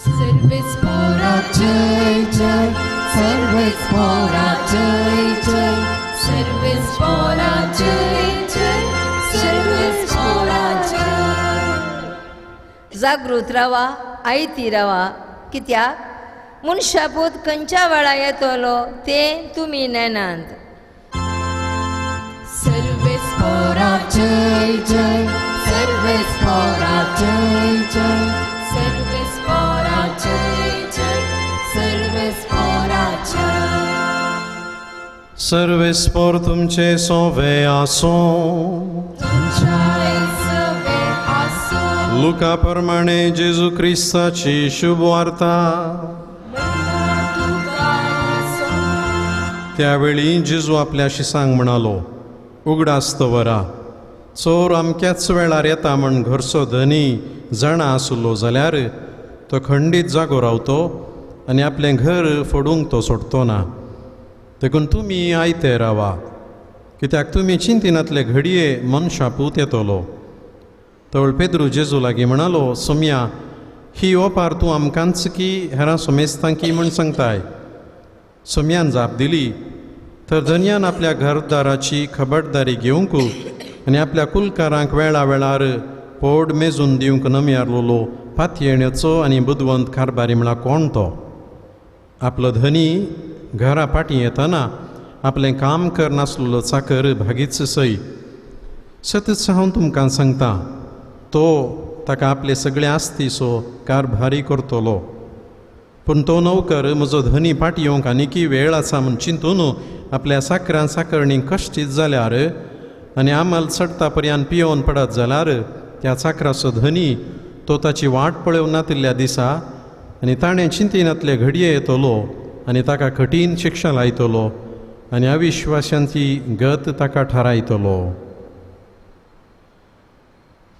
सर्वेस्पराक जय जय, सर्वेस्पराक जय जय, सर्वेस्पराक जय जय, सर्वेस्पराक जय. जागृत रावा, आयती रावा, कित्याक मनशापूत खंयच्या वेळा येतलो तें तुमी नेनात. सर्वेस्पराक जय जय, सर्वेस्पराक जय जय, सर्वेस्पराक जय जय, सर्वेस्पराक जय. सर्वेस्पर तुमचे सोवे आसो. तुमच्या सवे आसो. लुका प्रमाणे जेजू ख्रिस्ताची शुभ वार्ता. त्यावेळी जेजू आपल्याशी सांग म्हणालो, उगडास्त वरा. चोर अमक्याच वेळार येता म्हण घरचो धनी जाणा आसलो जाल्यार तो खंडीत जागो रावतो आनी आपलें घर फोडूंक तो सोडतो ना. देखून तुमी आयते रावा, कित्याक तुमी चिंतिनातले घडये मनशापूत येतलो. तवळ पेद्रू जेजू लागीं म्हणालो, सोम्या, ही ओपार तूं आमकांच की हेरां सोमेस्तांक की म्हूण सांगताय. सोम्यान जाप दिली. तर धन्यान आपल्या घरदाराची खबरदारी घेवंक आनी आपल्या कुलकारांक वेळा वेळार पोड मेजून दिवंक नम्यारलो पातयेण्याचो आनी बुदवंत कारभारी म्हळ्यार कोण तो. आपलो धनी घरा फाटीं येतना आपलें काम करनासलो चाकर भागीच सई. सतत हांव तुमकां सांगता, तो ताका आपले सगळे आस्तीचो कारभारी करतलो. पूण तो नौकर म्हजो धनी फाटीं येवंक आनीकी वेळ आसा म्हूण चिंतून आपल्या साकरान साकरणीक कश्टीत जाल्यार आनी आमाल चडटा पर्यंत पियोवन पडत जाल्यार त्या चाकराचो धनी तो ताची वाट पळोव नातिल्ल्या दिसा आनी ताणें चिंतिनातले घडये येतलो आनी ताका कठीण शिक्षा लायतलो आनी अविश्वासांची गत ताका थारायतलो.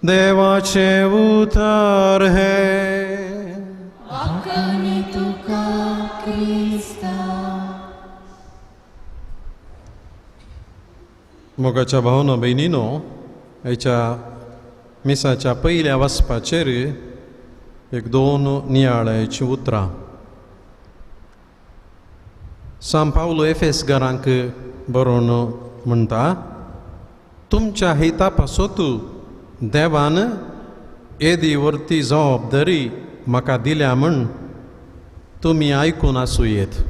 देवाचे उतर हे. वाकणी तुका क्रिस्ता. मोगाच्या भावनो भयणीनो, हेच्या मिसाच्या पयल्या वचपाचेर एक दोन नियाळ्याची उतरां. सांत पावलो एफेसकारांक बरोवन म्हणटा, तुमच्या हेता पासोत देवान येदी वर्ती जबाबदारी म्हाका दिल्या म्हण तुमी आयकून आसूयेत.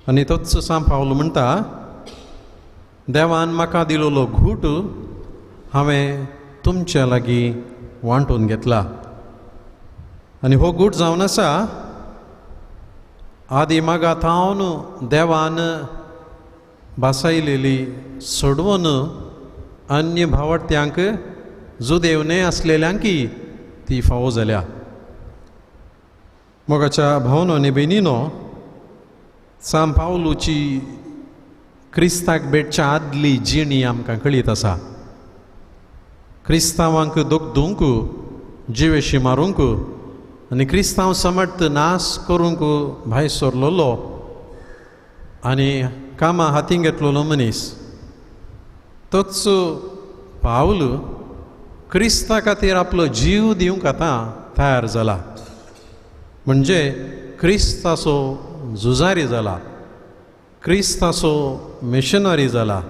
आनी तोच सांत पावलो म्हणटा, देवान म्हाका दिलोलो घूट हांवें तुमच्या लागीं वांटून घेतला. आनी हो घूट जावन आसा आदी मागातावन देवान बासायलेली सोडवून अन्य भावर्थ्यांक जुदेवने आसलेल्यांकी ती फावो जाल्या. मोगाच्या भावनो आनी भयणीनो, सांत पावलूची क्रिस्ताक भेटच्या आदली जिणी आमकां कळीत आसा. क्रिस्तांवांक दोगदूंक, जिवेशी मारूंक आनी क्रिस्तांव समर्थ नाश करूंक भायर सरलोलो आनी कामां हातीन घेतलोलो मनीस. तोच पावल क्रिस्ता खातीर आपलो जीव दिवंक आतां तयार जाला. म्हणजे क्रिस्ताचो झुजारी जाला, क्रिस्ताचो मिशनरी जाला,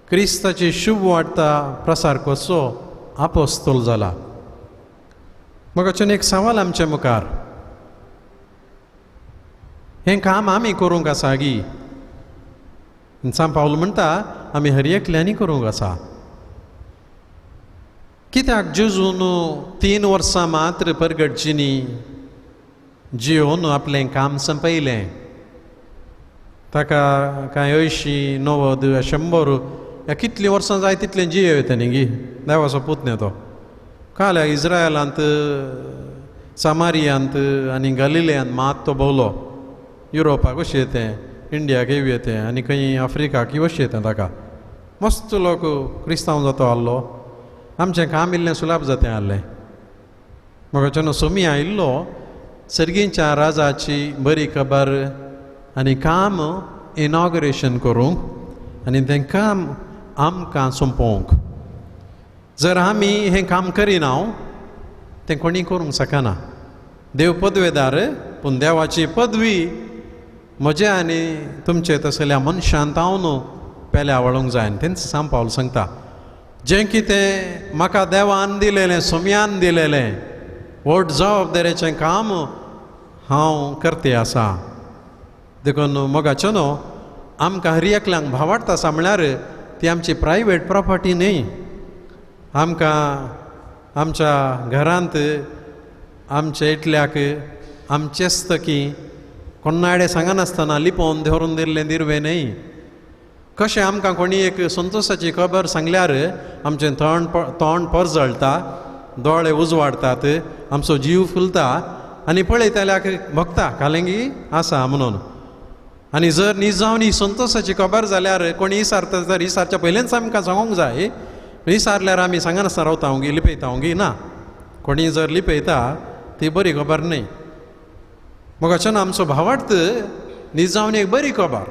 क्रिस्ताची शुभ वार्ता प्रसार करचो आपोस्तोल जाला. मग अचून एक सवाल आमच्या मुखार, हें काम आमी करूंक आसा गी? सांत पावल म्हणटा आमी हर एकल्यांनी करूंक आसा. कित्याक जेजून 3 वर्सां मात्र परगटचिनी जियोन आपलें काम संपयलें. ताका कांय 80, 90, 100 ह्या कितलीं वर्सां जाय तितलें जियो येता न्ही गी, देवाचो पुतण्यो तो. काल्या इज्रायलांत, सामारियांत आनी गलिलेयांत मात तो भोवलो. युरोपाक वच येतें, इंडियाक येतें आनी खंय आफ्रिकाक वच येतें. ताका मस्त लोक क्रिस्तांव जातो आहलो. आमचें काम इल्लें सुलाभ जातें आहलें. म्हाका जेन्ना सोमी आयिल्लो सर्गींच्या राजाची बरी खबर आनी काम इनॉग्रेशन करूंक आनी तें काम आमकां सोंपोवंक. जर आमी हें काम करिना तें कोणी करूंक शकना. देव पदवेदार, पूण देवाची पदवी म्हजे आनी तुमचे तसल्या मनशांत हांव पेल्या वळोंक जाय. तेंच सांत पावल सांगता, जें कितें म्हाका देवान दिलेलें, सोम्यान दिलेलें व्हड जबाबदारेचें काम हांव करते आसा. देखून मोगाचें न्हू, आमकां हर एकल्यांक भावार्थ आसा म्हळ्यार ती आमची प्रायवेट प्रॉपर्टी न्ही. आमकां आमच्या घरांत आमचे इटल्याक आमचेच तकी कोणाडे सांगनासतना लिपोवन धरून दिल्लें दिरवें न्ही. कशें आमकां कोणी एक संतोशाची खबर सांगल्यार आमचें तोंड परजळटा, दोळे उजवाडटात, आमचो जीव फुलता आनी पळयतल्याक भोगता कालेंगी आसा म्हणून. आनी जर निजावन ही संतोशाची खबर जाल्यार कोणी विचारता तर विचारच्या पयलेंच आमकां सांगूंक जाय. विचारल्यार आमी सांगनासतना रावता गी, लिपयता गी ना. कोणी जर लिपयता ती बरी खबर न्ही. मग अचानक आमचो भावार्थ निजावन एक बरी खबर,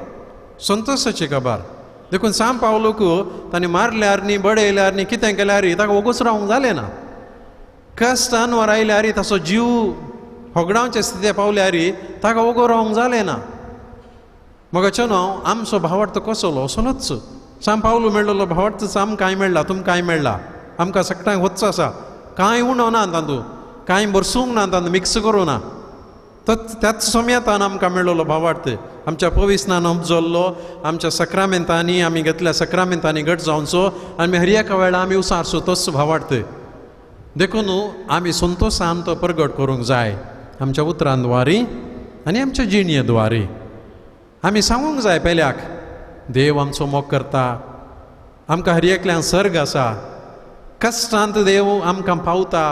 संतोशाची खबर. देखून सांत पावलूक ताणें मारल्यार न्ही, बडयल्यार न्ही, कितें केल्यार ताका वगूच रावंक जालें ना. कश्टान वर आयल्यार ताचो जीव होगडावचे स्थिती पावल्यार ताका वगो रावंक जालें ना. मग अचानक आमचो भावार्थ कसलो असलोच. सांत पावलू मेळ्ळलो भावार्थ आमकां कांय मेळ्ळा, तुमकां कांय मेळ्ळा. आमकां सगळ्यांक वच्चो आसा, कांय उणो ना तांदूं, कांय बरसूंक ना तांदूं, मिक्स करूं ना. त्याच सोम्यातान आमकां मेळ्ळलो भावार्थ. आमच्या पविस्नान उपजल्लो, आमच्या सक्रामेंतांनी आमी घेतल्या सक्रामेंतांनी घट जावचो आनी हर एका वेळा आमी उसारचो तोच भावार्थ. देखून आमी संतोशान तो प्रगट करूंक जाय आमच्या उतरां द्वारी आनी आमच्या जिणये द्वारी. आमी सांगूंक जाय पेल्याक देव आमचो मोग करता. आमकां हर एकल्यांक सर्ग आसा. कश्टांत देव आमकां पावता.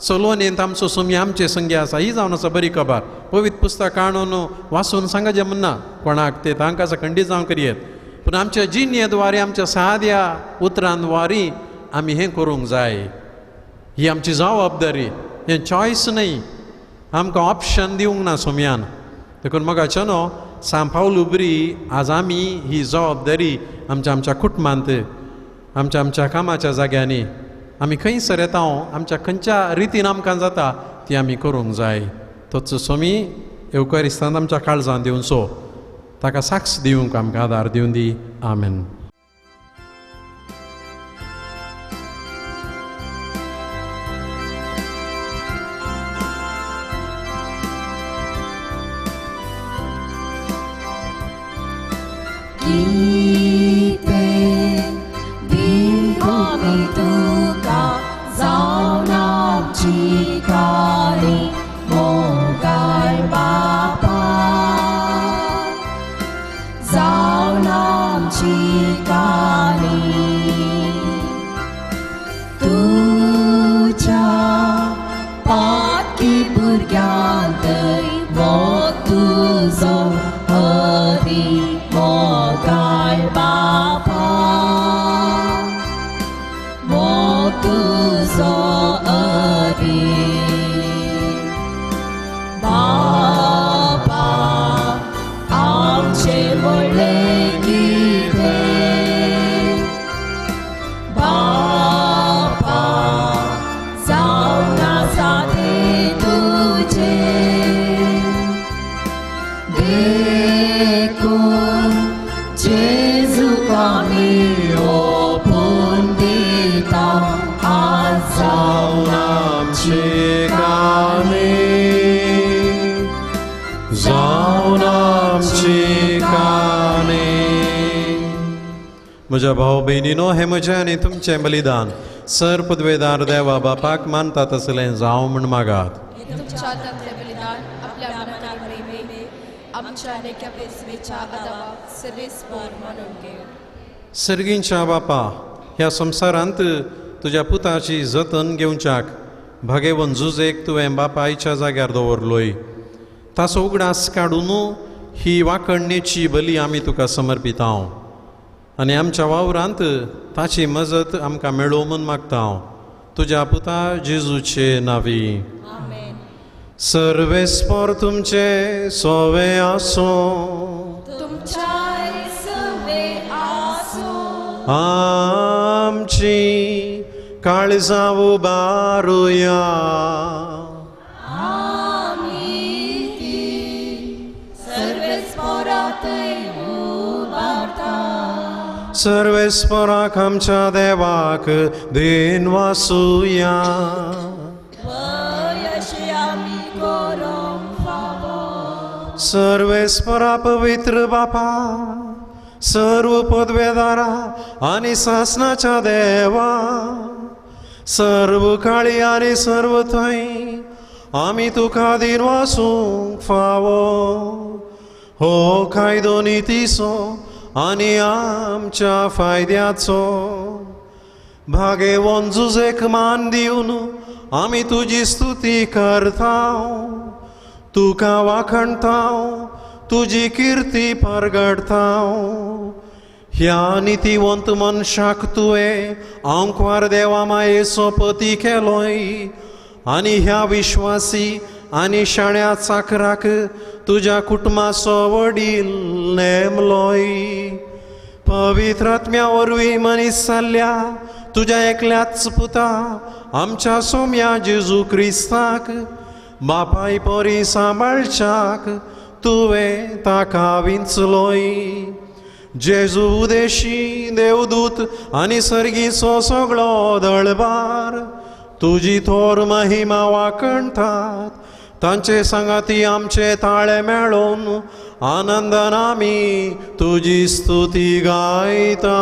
सोलोनेंत आमचो सोमी आमचे संगी आसा. ही जावन आसा बरी खबर. पवित्र पुस्तक काडून वाचून सांगचें म्हणना कोणाक, ते तांकां खंडीत जावं करियेत. पूण आमच्या जिणये द्वारे, आमच्या साद्या उतरां द्वारे आमी हें करूंक जाय. ही आमची जबाबदारी, हें चॉयस न्ही. आमकां ऑप्शन दिवंक ना सोम्यान. देखून मोगाचें न्हू, सांत पावलू बरी आज आमी ही जबाबदारी आमच्या कुटुंबांत, आमच्या कामाच्या जाग्यांनी आमी खंयसर येता, आमच्या खंयच्या रितीन आमकां जाता ती आमी करूंक जाय. तोच सोमी एवकारिस्तांत आमच्या काळजांत दिवन सो ताका साक्ष दिवंक आमकां आदार दिवन दी. आमेन. देखो जावन आमची काणे. म्हज्या भाव भयणीनो, हे म्हजें आनी तुमचें बलिदान सर पदवेदार देवा बापाक मानता तसलें जावं म्हण मागात. तुमच्या तत्व बलिदान आपल्या मनात महिमे आमच्या लेख्या पेसवेच्या अदावा सर्वेस्पर म्हणून घे. सर्गींच्या बापा, ह्या संवसारांत तुज्या पुताची जतन घेवच्याक भागेवन झुजेक तुवें बापा आयच्या जाग्यार दवरलोय. ताचो उगडास काडून ही वाखणणेची बली आमी तुका समर्पितांव आनी आमच्या वावरांत ताची मजत आमकां मेळो म्हूण मागता हांव तुज्या पुता जेजूचे नांवी. आमेन. सर्वेस्पर तुमचे सोवे आसूं, तुमच्या सवे आसो. आमची काळजां उबारुया. सर्वेस्पराक आमच्या देवाक देन वासुया. सर्वेस्परा पवित्र बापा, सर्व पदवेदारा आनी सासनाच्या देवा, सर्व काळी आनी सर्व थंय आमी तुका दिन वासूंक फावो. हो कायदो नितीचो आनी आमच्या फायद्याचो भागे वंजुजेक मान दिवन आमी तुजी स्तुती करतांव. तुका वाखणतांव, तुजी किर्ती परगडतांव. ह्या नितीवंत मनशाक तुवें अंकवार देवा मायेचो पती केलोय आनी ह्या विश्वासी आनी शाण्या चाकराक तुज्या कुटुंबाचो वडील नेमलोय. पवित्र आत्म्या वरवीं मनीस जाल्ल्या तुज्या एकल्याच पुता आमच्या सोम्या जेजू क्रिस्ताक बापाय परी सांबाळच्याक तुवें ताका विंचलोय. जेजू उदेशी देवदूत आनी सर्गीचो सगळो दळबार तुजी थोर महिमा वाखणतात. तांचे सांगाती आमचे ताळे मेळोवन आनंदान आमी तुजी स्तुती गायता.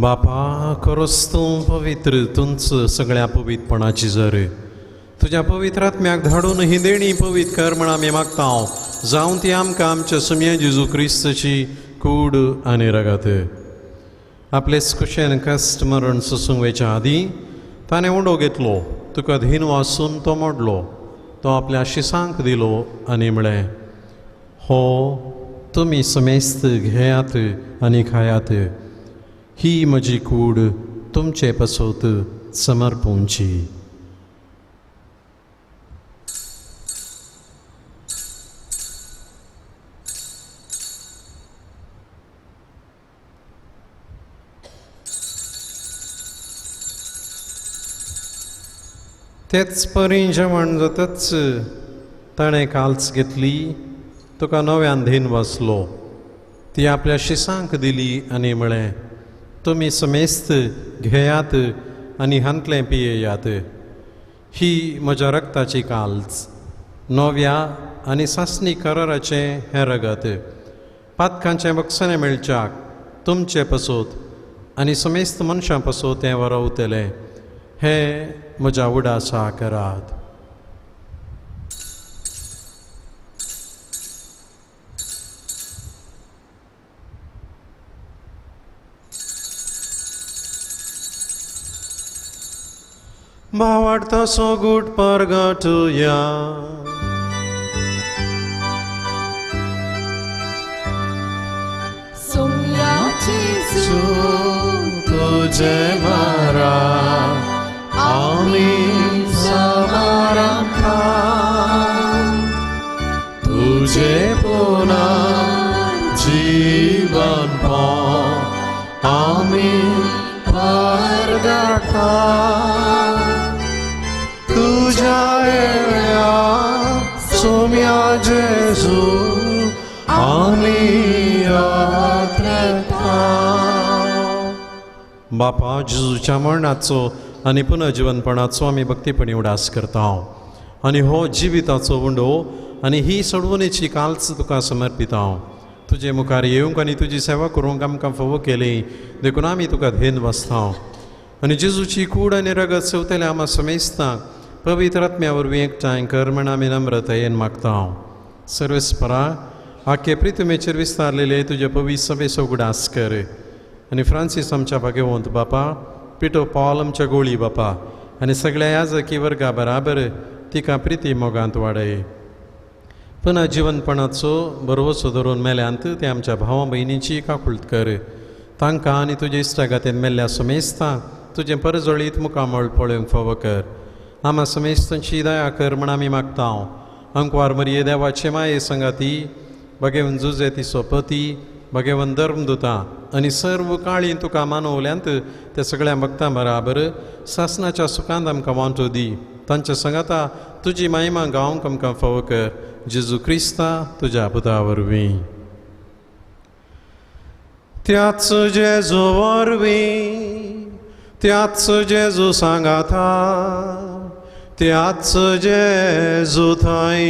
बापा, खरोच तूं पवित्र, तुंच सगळ्या पवित्रपणाची जर तुज्या पवित्र आत्म्याक धाडून ही देणी पवित्र कर म्हण आमी मागता. जावं ती आमकां आमच्या सुम्या जेजू क्रिस्ताची कूड आनी रगत. आपलेच कुशेन कश्ट मरण सोसूंक वयच्या आदीं ताणें उंडो घेतलो, तुका धीन वासून तो मोडलो, तो आपल्या शिसांक दिलो आनी म्हळें, हो तुमी समेस्त घेयात आनी खायात. ही म्हजी कूड तुमचे पसोत समर्पूंची. तेच परी जेवण जातच ताणें काल्च घेतली, तुका नव्यान धीन वाचलो, ती आपल्या शिसांक दिली आनी म्हळें, तुमी समेस्त घेयात आनी हांतलें पियेयात. ही म्हज्या रक्ताची काल्च, नव्या आनी सासणी कराराचें हें रगत. पातकांचें बक्षणें मेळच्याक तुमचे पसोत आनी समेस्त मनशां पासून तें वरवतलें हे म्हज्या उडासा करात. भावार्थाचो गूट परगटुया. तुझे मारा आमी समारंभा तुझे पुन्हा जीवन आमी परगटा तुझ्या येळ्या सोम्या जेजू आमी यात्रेता. बापा जेजूच्या मरणाचो आनी पुनर्जीवनपणाचो आमी भक्तीपणी उडास करता आनी हो जिविताचो उंडो आनी ही सोडवणेची काल्च तुका समर्पिता. तुजे मुखार येवंक आनी तुजी सेवा करूंक आमकां फोव केली देखून आमी तुका धेन बसता आनी जेजूची कूड आनी रगत सेवतले आमा समेस्तांक पवित्र आत्म्या वरवीं एकठांय कर म्हण आमी नम्रतायेन मागता. सर्वेस्परा आख्खे प्रितमेचेर विस्तारलेले तुजे पवित्र सभेचो उगडास कर आनी फ्रांसीस आमच्या भाग्यवंत बापा, पिटो पॉल आमच्या गोळी बापा आनी सगळ्या याजकी वर्गा बराबर तिका प्रिती मोगांत वाडय. पुन्हा जीवनपणाचो बरोवचो धरून मेल्यांत ते आमच्या भावा भयणीची काकुळट कर. तांकां आनी तुजे इश्टागातेन मेल्ल्या समेस्तांक तुजें परजळीत मुखामळ पळोवंक फावो कर. आमा समेस्तांची दया कर म्हण आमी मागता. अंकवार मरिये देवाचे माये संगाती, भगेवन जुजे तिचो पती, भगेवन धर्मदुता आनी सर्व काळी तुका मानवल्यांत त्या सगळ्या भक्तां बराबर सासनाच्या सुखांत आमकां वांटो दी. तांच्या संगाता तुजी महिमा गावंक आमकां फावो कर. जेजू क्रिस्ता तुज्या पुता वरवीं. त्याच जेजू वरवीं, त्याच जेजू सांगाता, त्याच जेजू थंय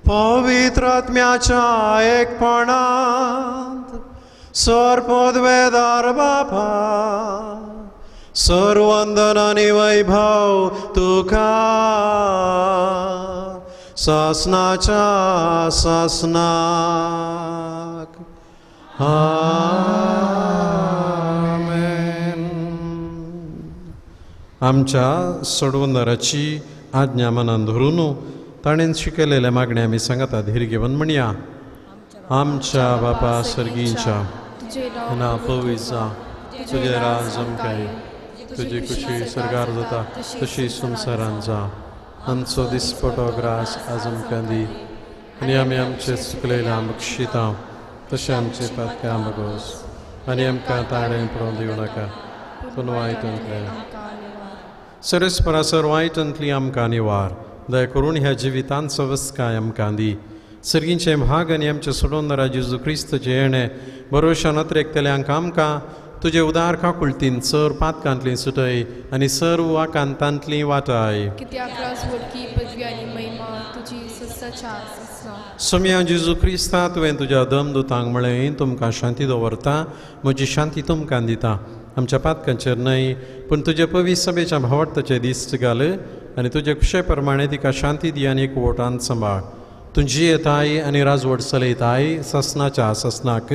पवित्र आत्म्याच्या एकपणांत सरपदवेदार बापा सर्वंदन आनी वैभव तुका सासनाच्या सासनाक. आमेन. आमच्या सोडवंदराची आज्ञा मनान धरून ताणेन शिकयलेल्या मागण्या आमी सांगता धीर घेवन म्हणया. आमच्या बापा सर्गींच्या ना पवित्र तुजे राज आमकां तुजी खुशी सरगार जाता तशी संवसारांत जा. आमचो दिसपटो ग्रास आज आमकां दी आनी आमी आमचे चुकलेल्या बक्षिता तशें आमचे पातकां मागोस आनी आमकां ताणें पळोवन दिवं नाका पूण वायटांतले सरस्परा वायटांतली आमकां निवार. दया करून ह्या जिवितांत सवस्काय आमकां दी. सर्गींचे भाग आनी आमचे सोडवणारा जेजू क्रिस्तचे येणे भरोशा नत्रेकतल्यांक आमकां तुजे उदार काकुळटीन सर पातकांतली सुटय आनी सर्व वाकांतांतली वाटाय. सोम्या जेजू क्रिस्ता तुवें तुज्या दमदुतांक म्हळें तुमकां शांती दवरता, म्हजी शांती तुमकां दिता. आमच्या पातकांचेर न्हय पूण तुजे पवित्र सभेच्या भावार्थाचे दिश्ट घाल आनी तुजे खुशे प्रमाणे तिका शांती दी आनी एकवटांत सांबाळ. तुजी येताय आनी राजवट चलयताय ससनाच्या ससनाक.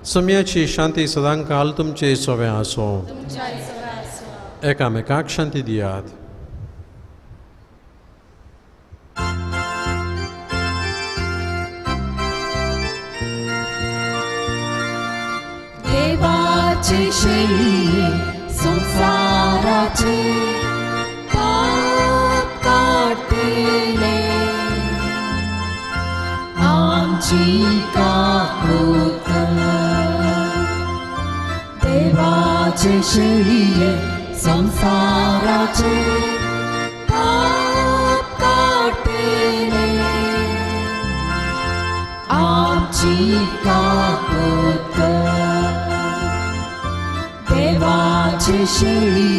सोम्याची शांती सदां काल तुमचे सोवे आसो. एकामेकाक शांती दियात. देवाचे शैली संसाराचे पाप काढतेले आमची काकुळट. देवाचे शैली संसाराचे पाप काढतेले आमची काकुळट. देवाचे शैली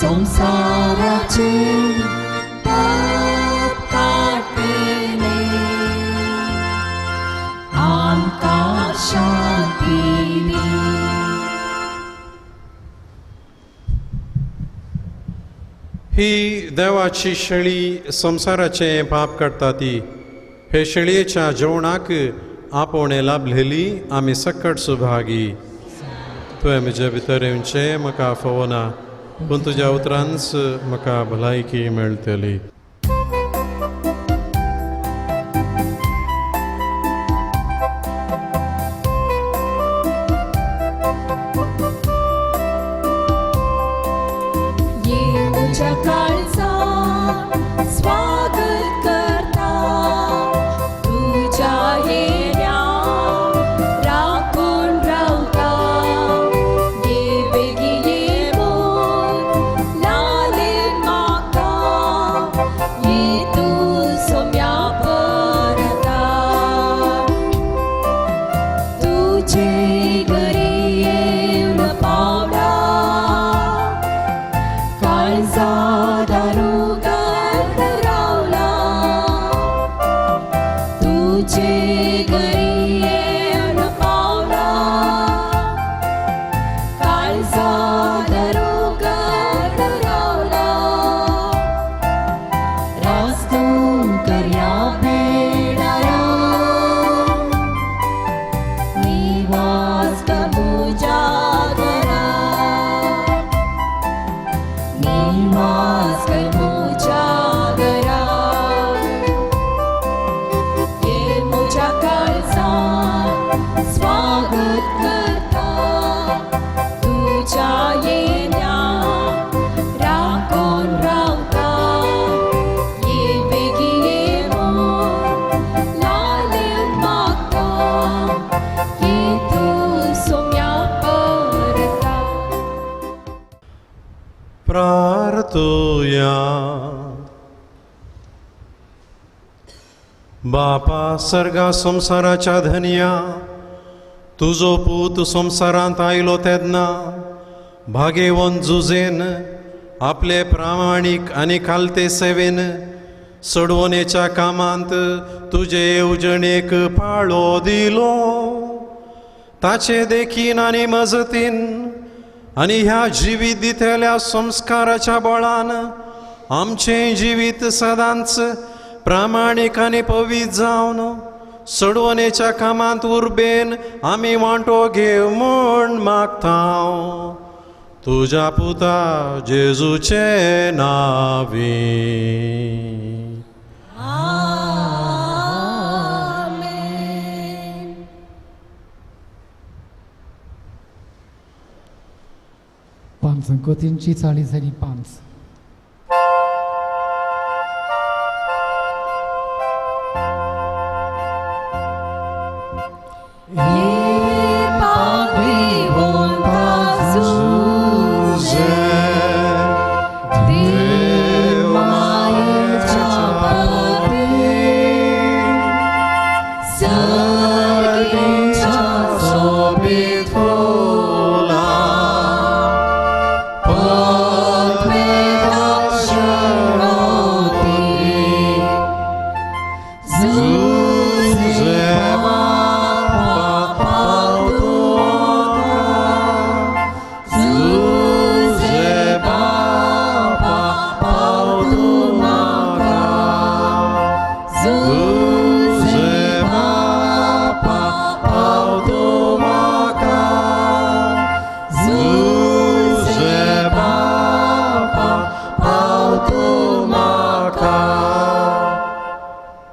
संसाराचे पाप काढतेले आमकां शांती दी. ही देवाची शेळी संसाराचे पाप काडटा ती. हे शेळयेच्या जेवणाक आपोणे लाभलेली आमी सकट सुभागी. तुवें म्हजे भितर येवचें म्हाका फोवना, पूण तुज्या उतरांच म्हाका भलायकी मेळटली. येऊच्या काळजा स्वागत करता तुझ्या येण्या राखून रावता. ये बेगी ये बोल लालीन म्हाका, ये तू सोम्या परता. तुझे घरी येऊन पावला काळजा दारोगात रावला. तुझे घरी येऊन पावला काळजा दारोगात रावला. रास्तू कर्या बेडारा निवास तुझ्या घरा. निवास मुझ्या घरा. ये मुझ्या काळजा स्वागत करता तुझ्या येण्या राखून रावता. ये बेगी ये मोल लालीन म्हाका, ये तू सोम्या परता. प्रार्थूया. बापा सर्गा संसाराच्या धनिया, तुजो पूत संसारांत आयलो तेन्ना भागेवन झुजेन आपले प्रामाणीक आनी खालते सेवेन सोडवणेच्या कामांत तुजे येवजणेक पाळो दिलो. ताचे देखीन आनी मजतीन आनी ह्या जिवीत दितेल्या संस्काराच्या बळान आमचें जिवीत सदांच प्रामाणीक आनी पवित्र जावन सोडवणेच्या कामांत उर्बेन आमी वांटो घेव म्हूण मागता. तुज्या पुता जेजूचे नांवी. संकोतींची चाळीस आणि 5.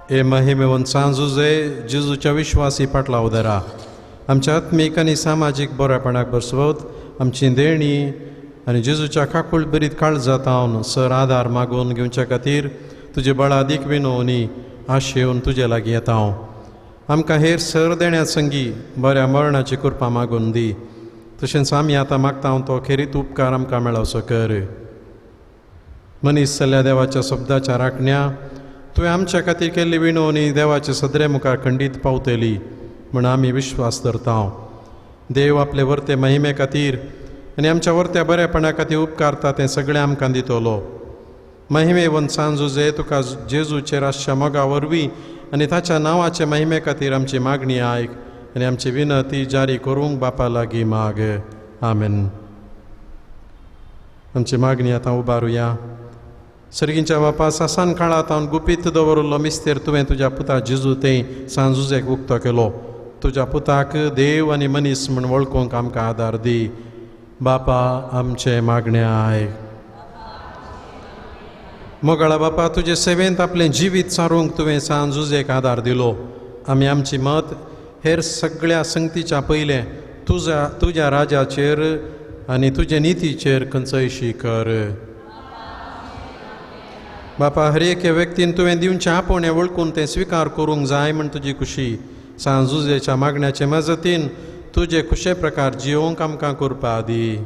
हे महिमेवन सांजुजे जेजूच्या विश्वासी पाटला उदरा. आमच्या आत्मीक आनी सामाजीक बऱ्यापणाक बसवत आमची देणी आनी जेजूच्या काकूळ बरीत काळजात जावन सर आदार मागून घेवच्या खातीर तुजे बळा दीक विनोवनी आशेवन तुजे लागीं येता हांव. आमकां हेर सर देण्या संगी बऱ्या मरणाची कृपा मागून दी. तशेंच आमी आतां मागता तो खेरीत उपकार आमकां मेळवचो कर. मनीस जाल्ल्या देवाच्या शब्दाच्या राखण्या तुवें आमच्या खातीर केल्ली विणवणी देवाचे सदरे मुखार खंडीत पावतली म्हूण आमी विश्वास धरता. देव आपले वर्ते महिमे खातीर आनी आमच्या वर्त्या बरेपणा खातीर उपकारता तें सगळें आमकां दितलो. महिमेवन सांजुजे तुका जेजूचेर आसच्या मोगा वरवीं आनी ताच्या नांवाचे महिमे खातीर आमची मागणी आयक आनी आमची विनती जारी करूंक बापा लागीं माग. आमेन. आमची मागणी आतां उबारुया. सर्गींच्या बापा सासान काळात हांव गुपीत दवरलो मिस्तेर तुवें तुज्या पुता जेजू तें सांजुजेक उक्तो केलो. तुज्या पुताक देव आनी मनीस म्हूण वळखूंक आमकां आदार दी. बापा आमचे मागणें आयक. मोगाळा बापा तुजे सेवेंत आपलें जिवीत सारूंक तुवें सांजुजेक आदार दिलो. आमी आमची मत हेर सगळ्या संगतीच्या पयलें तुज्या राजाचेर आनी तुजे नितीचेर खंयचयशी कर. बापा हर एक व्यक्तीन तुवें दिवचें आपोवणें वळखून तें स्विकार करूंक जाय म्हण तुजी खुशी सांजुजेच्या मागण्याचे मजतीन तुजे खुशे प्रकार जिवोवंक आमकां करपा दी.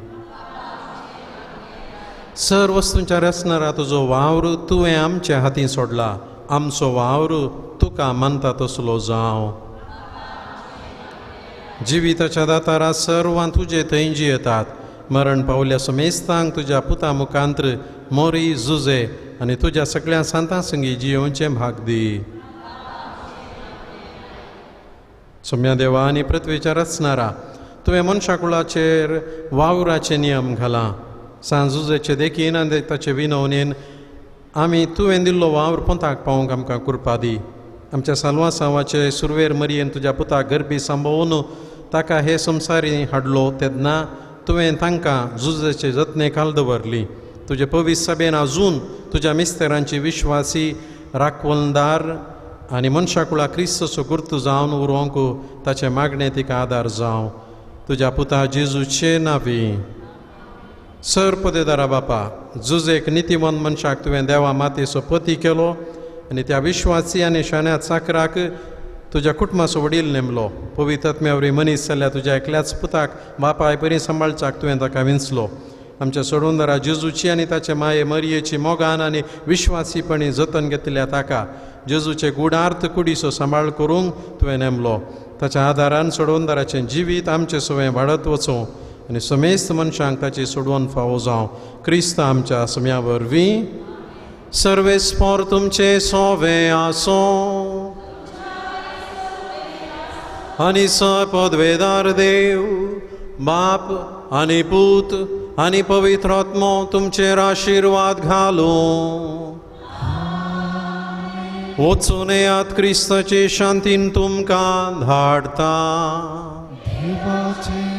सर वस्तूंच्या रचणारा तुजो वावर तुवें आमच्या हातीं सोडला. आमचो वावर तुका मानता तसलो जावं. जिविताच्या दातारा सर्वां तुजे थंय जियेतात. मरण पावल्या समेस्तांक तुज्या पुता मुखांत्र मोरी झुजे आनी तुज्या सगळ्या सांतां संगी जियोवचें भाग दी. सोम्या देवा आनी पृथ्वीच्या रचणारा तुवें मनशाकुळाचेर वावराचे नियम घाला. सांजुजेचे देखीन आनी ताचे विनवणेन आमी तुवें दिल्लो वावर पंथाक पावोवंक आमकां कृपा दी. आमच्या साल्वासांवाचे सुरवेर मरयेन तुज्या पुताक गरबी सांबाळून ताका हे संवसारी हाडलो तेन्ना तुवें तांकां झुजेचे जतने काल दवरली. तुजे पवित्र सभेन आजून तुज्या मिस्तेरांची विश्वासी राखवलदार आनी मनशाकुळा क्रिस्तचो गुर्तू जावन उरोवंक ताचे मागणे तिका आदार जावं. तुज्या पुता जेजूचे नांवी. सर पदेदारा बापा झुजेक नितीमंत मनशाक तुवें देवा मातेचो पती केलो आनी त्या विश्वासी आनी शाण्या चाकराक तुज्या कुटुंबाचो वडील नेमलो. पवित्र आत्म्यावरी मनीस जाल्यार तुज्या एकल्याच पुताक बापाय बरी सांबाळचाक तुवें ताका विंचलो. आमच्या सोडूनदारा जेजूची आनी ताचे माये मरयेची मोगान आनी विश्वासीपणी जतन घेतल्या ताका जेजूचे गुडार्थ कुडीचो सांबाळ करूंक तुवें नेमलो. ताच्या आदारान सोडूनदाराचें जिवीत आमचें सवय वाडत वचूं आनी समेस्त मनशांक ताची सोडवण फावो जावं. क्रिस्त आमच्या सम्या वरवीं. सर्वेस्पोर तुमचे सोवे आसो आनी सपदवेदार देव बाप आनी पूत आनी पवित्र आत्मो तुमचेर आशिर्वाद घालो. वचून येयात क्रिस्ताचे शांतीन तुमकां धाडता. देवाचे